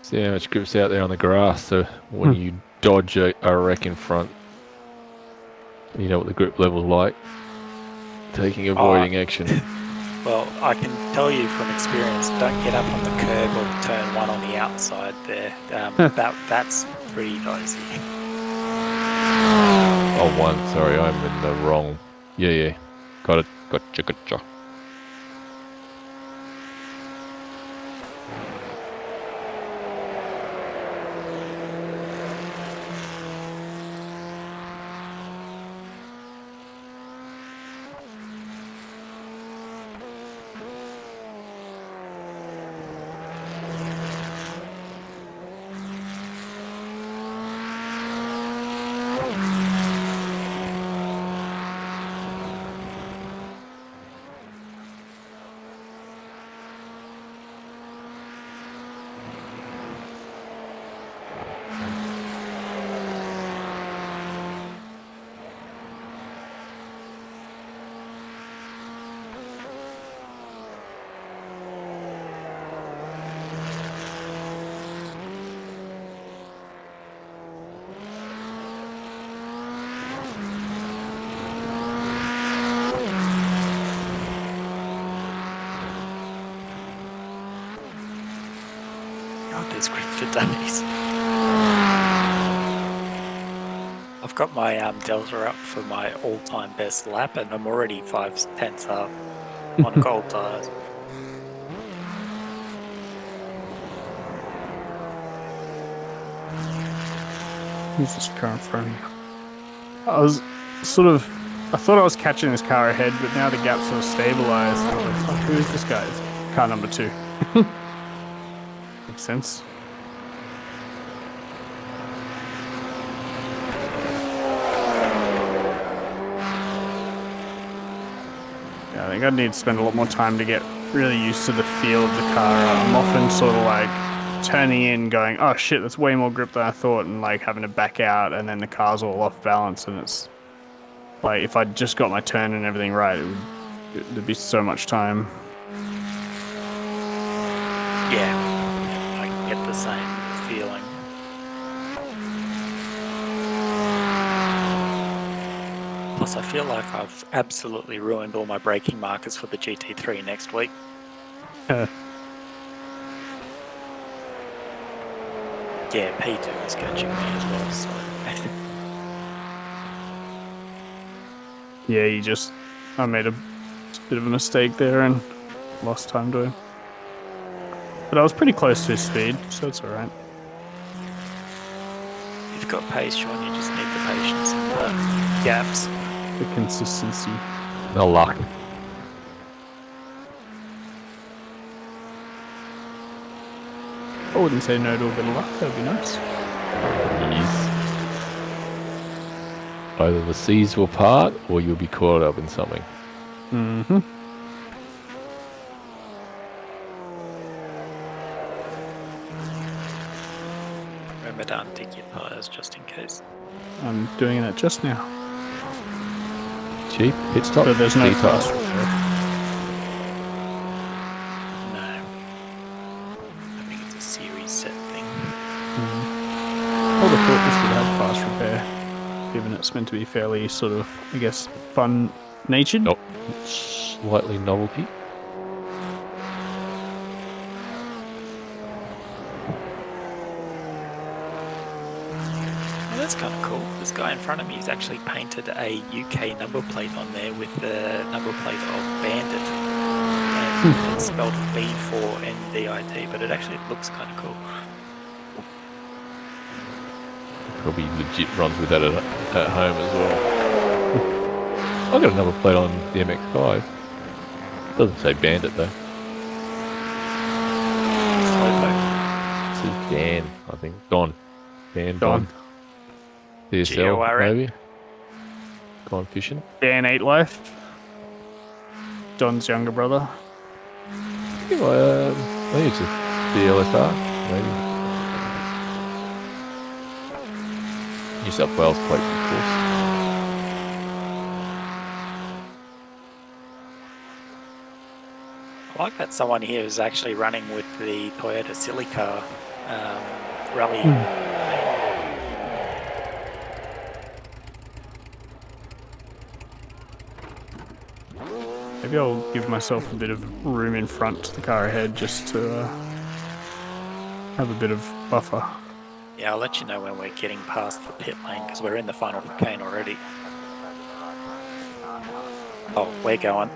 See how much grip's out there on the grass. So when you dodge a wreck in front, you know what the grip level's like. Avoiding action. Well, I can tell you from experience, don't get up on the curb or turn one on the outside there. That's pretty dicey. Oh, one. Sorry, I'm in the wrong. Yeah. Got it. Gotcha. God, there's grip for days. I've got my delta up for my all-time best lap, and I'm already 5/10 up on cold tires. Who's this car in front of me? I thought I was catching this car ahead, but now the gap sort of stabilized. I was like, fuck, who is this guy? It's car number 2. Makes sense. Yeah, I think I'd need to spend a lot more time to get really used to the feel of the car. I'm often sort of like turning in going, oh shit, that's way more grip than I thought, and like having to back out, and then the car's all off balance, and it's like if I'd just got my turn and everything right, there'd be so much time. Yeah, I get the same feeling. Plus, I feel like I've absolutely ruined all my braking markers for the GT3 next week. Yeah, P2 is catching me as well, so... Yeah, I made a bit of a mistake there and lost time to him. But I was pretty close to his speed, so it's alright. You've got pace, Sean, you just need the patience and the gaps. The consistency. No luck. I wouldn't say no to a bit of luck, that'd be nice. Yes. Either the seas will part or you'll be caught up in something. Mm-hmm. Remember to untick your tyres just in case. I'm doing it just now. Cheap pit stop. But there's no detail. fast repair. No. I think it's a series set thing. I would have thought this would have fast repair, given it's meant to be fairly sort of, I guess, fun-natured. Nope. Slightly novelty. Well, that's kind of cool. This guy in front of me has actually painted a UK number plate on there with the number plate of Bandit. And it's spelled B4NDIT, but it actually looks kind of cool. Probably legit runs with that at home as well. I've got another plate on the MX-5. Doesn't say Bandit though. Slowpoke. It says Dan, I think. Don. Dan. Don. DSL, G-O-R-N. maybe. Gone fishing. Dan 8 Life. Don's younger brother. Maybe it's just the LSR, maybe. New South Wales plate, of course. I like that someone here is actually running with the Toyota Silica rally. Maybe I'll give myself a bit of room in front to the car ahead just to have a bit of buffer. Yeah, I'll let you know when we're getting past the pit lane because we're in the final chicane already. Oh, we're going.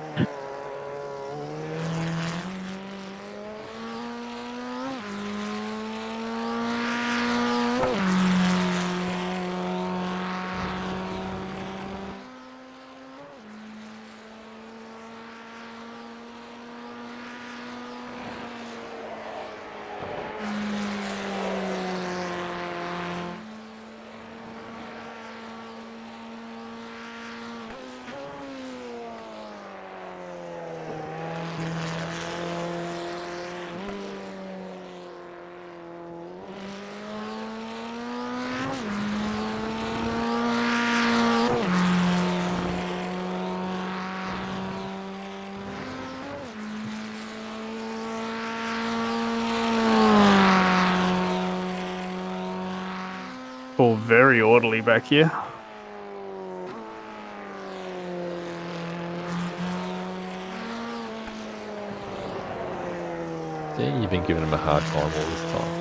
All very orderly back here. See, you've been giving him a hard time all this time.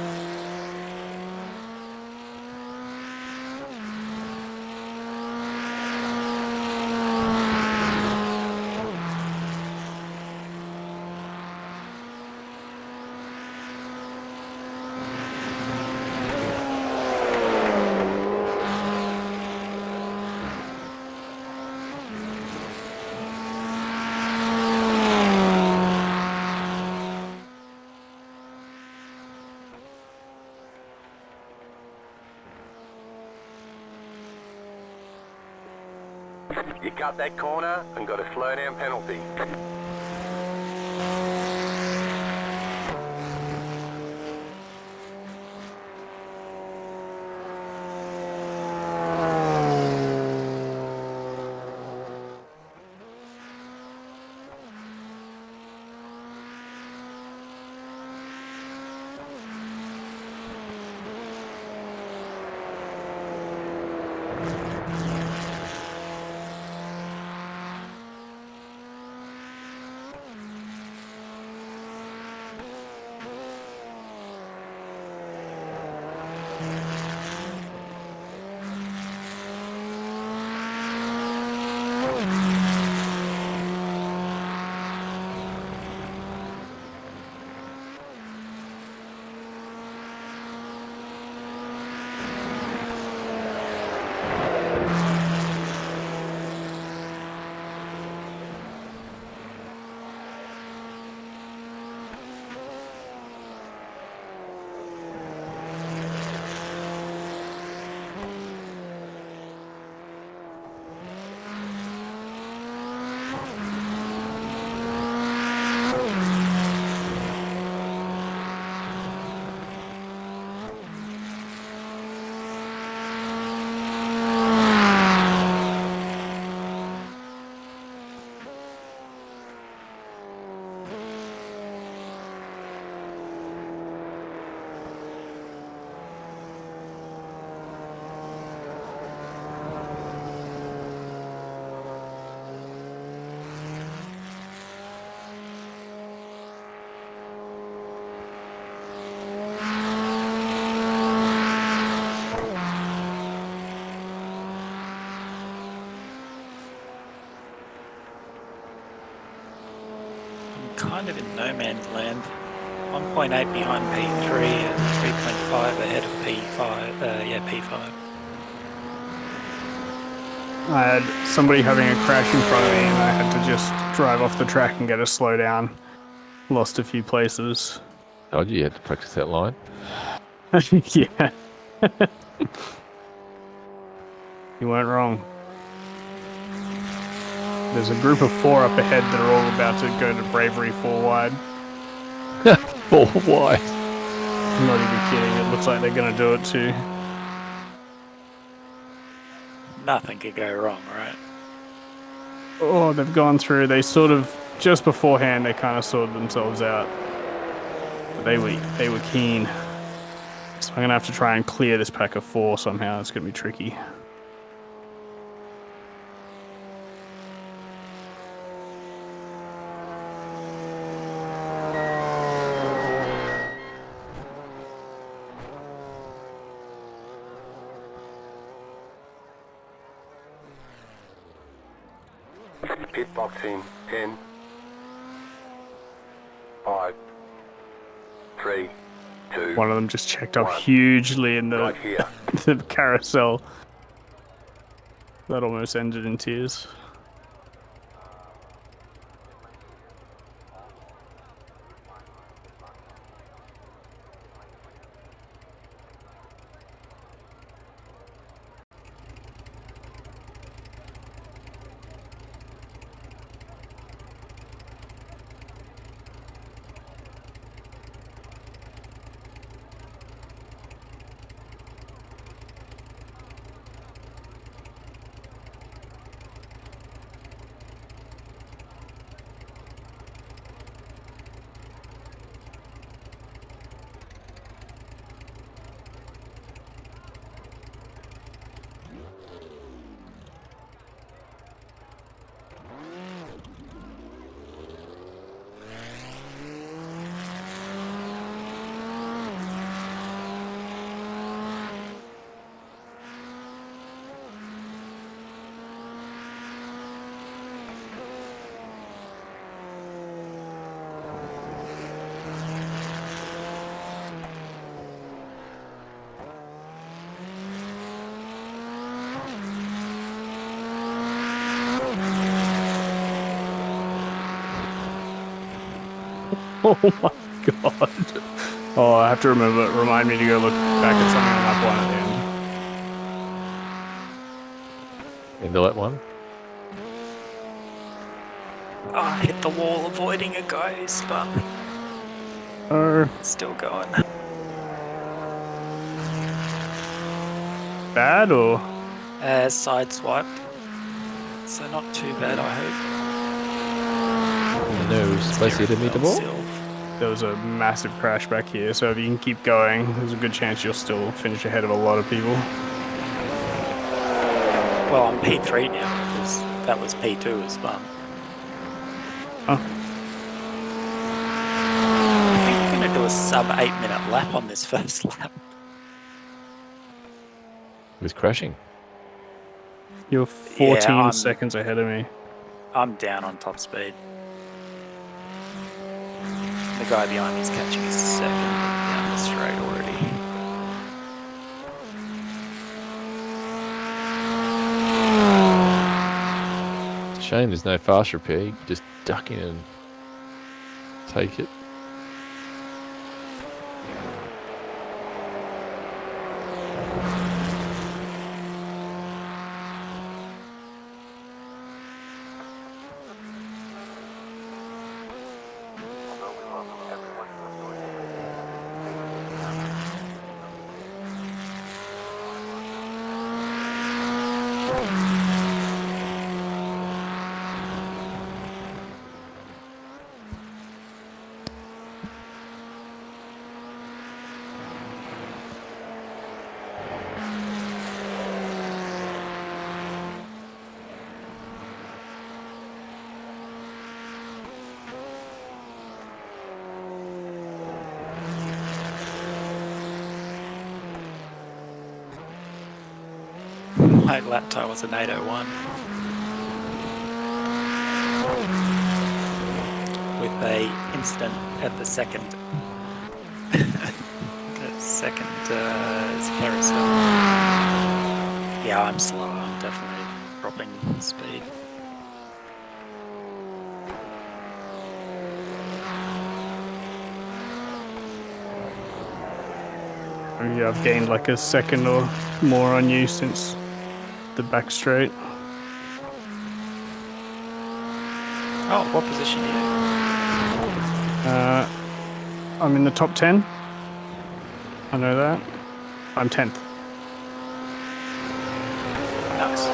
You cut that corner and got a slow down penalty. kind of in no man's land. 1.8 behind P3 and 3.5 ahead of P5. P5. I had somebody having a crash in front of me, and I had to just drive off the track and get a slow down. Lost a few places. Told you had to practice that line. Yeah. You weren't wrong. There's a group of 4 up ahead that are all about to go to Bravery 4 wide. 4 wide. I'm not even kidding. It looks like they're going to do it too. Nothing could go wrong, right? Oh, they've gone through. They sort of, just beforehand, they kind of sorted themselves out. But they were keen. So I'm going to have to try and clear this pack of 4 somehow. It's going to be tricky. Pit box in 10, 5, 3, 2. One of them just checked up hugely in the, Right here. the carousel. That almost ended in tears. Oh my god. Oh, I have to remind me to go look back at something on lap 1 at the end. Into that one. Oh, I hit the wall avoiding a ghost, but Oh, still going. bad or? Sideswiped. So not too bad, I hope. No spicy to meet the ball. There was a massive crash back here, so if you can keep going, there's a good chance you'll still finish ahead of a lot of people. Well, I'm P3 now because that was P2 as well. Oh. I think I'm going to do a sub 8-minute lap on this first lap. It was crashing. You're 14 I'm- seconds ahead of me. I'm down on top speed. The guy behind me is catching a second down the straight already. It's a shame there's no fast repair. You can just duck in and take it. My lap time was an 8:01. With a incident at the second carousel. Yeah, I'm slow. I'm definitely dropping speed. Maybe I've gained like a second or more on you since the back straight. Oh, what position are I'm in the top 10. I know that. I'm 10th. you? Nice.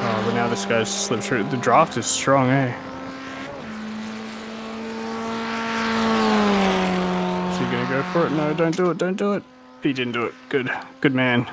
Oh, but now this guy's slipped through. The draft is strong, eh? Is he gonna go for it? No, don't do it, don't do it. He didn't do it. Good. Good man.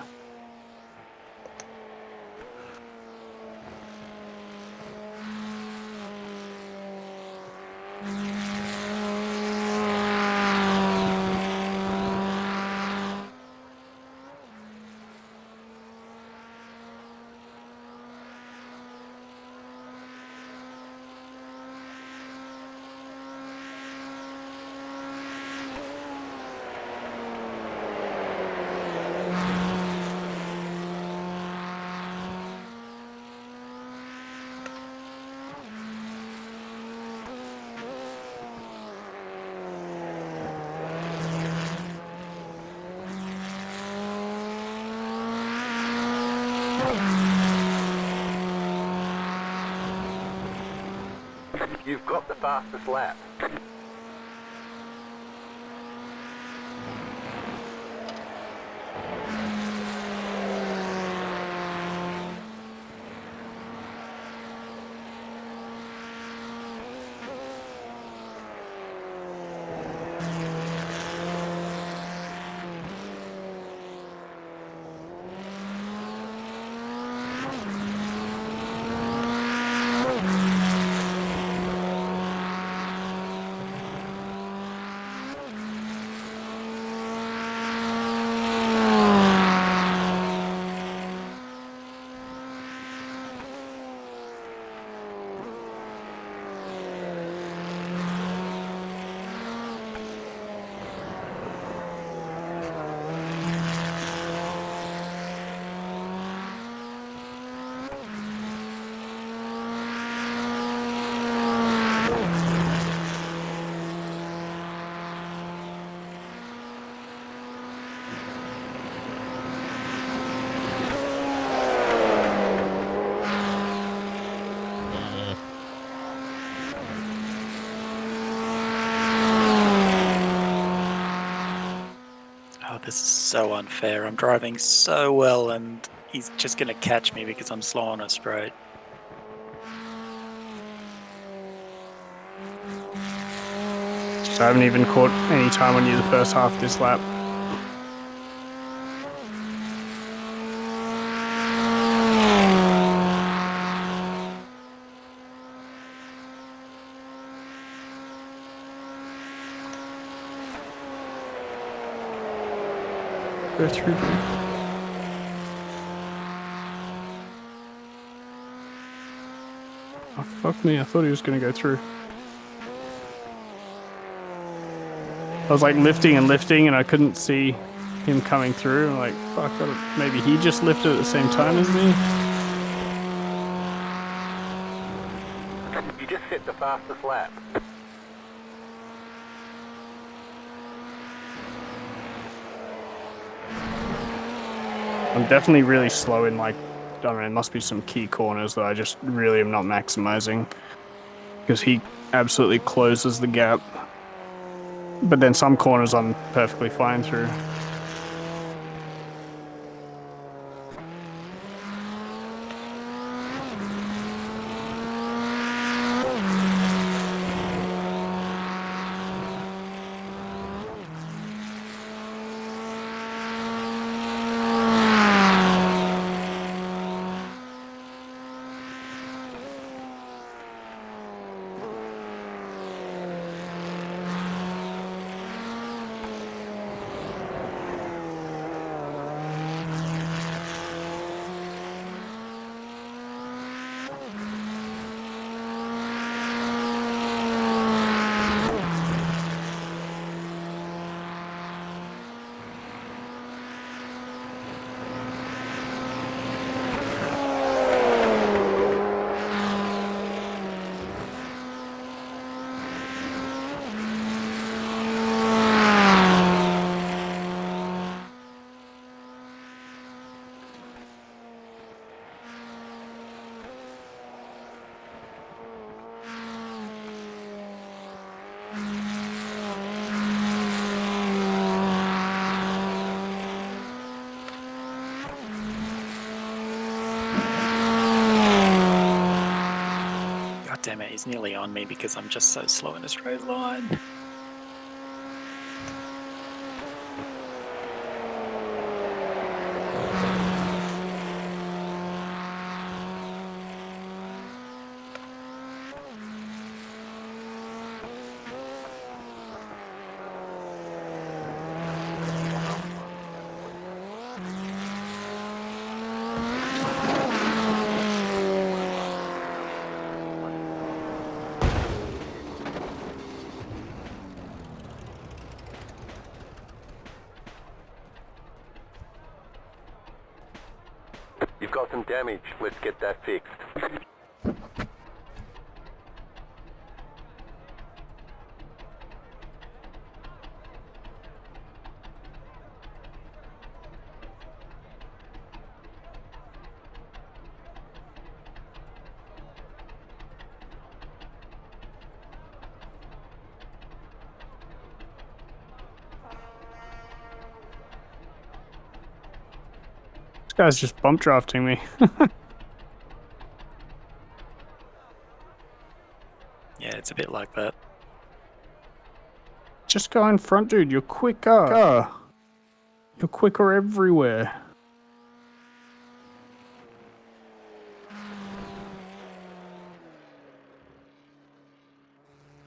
You've got the fastest lap. Oh, this is so unfair. I'm driving so well and he's just going to catch me because I'm slow on a straight. So I haven't even caught any time on you the first half of this lap. Go through, dude. Oh, fuck me. I thought he was going to go through. I was like lifting and I couldn't see him coming through. I'm like, fuck, maybe he just lifted at the same time as me. You just set the fastest lap. I'm definitely really slow in like, I don't know, it must be some key corners that I just really am not maximizing. Because he absolutely closes the gap. But then some corners I'm perfectly fine through. He's nearly on me because I'm just so slow in a straight line. You've got some damage. Let's get that fixed. This guy's just bump drafting me. Yeah, it's a bit like that. Just go in front, dude. You're quicker. You're quicker everywhere.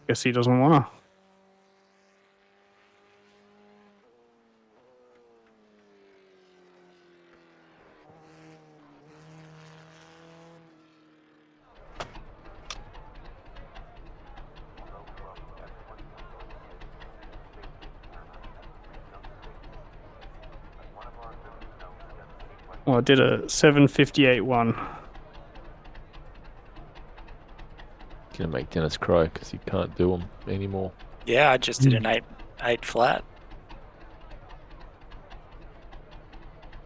Guess he doesn't wanna. Well, I did a 7:58.1. Gonna make Dennis cry because he can't do them anymore. Yeah, I just did an 8 flat.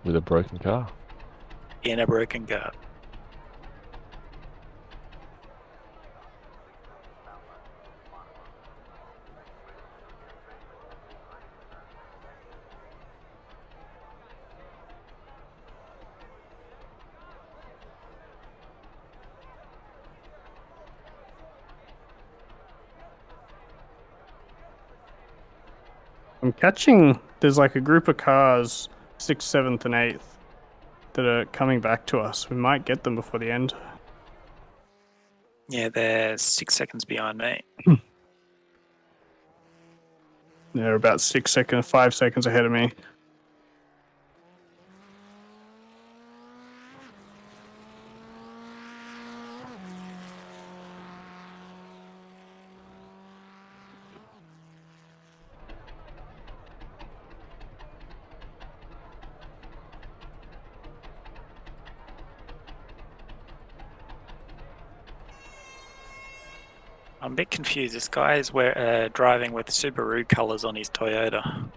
With a broken car. In a broken car. I'm catching. There's like a group of cars, 6th, 7th, and 8th, that are coming back to us. We might get them before the end. Yeah, they're 6 seconds behind me. They're about 5 seconds ahead of me. I'm a bit confused. This guy is driving with Subaru colours on his Toyota.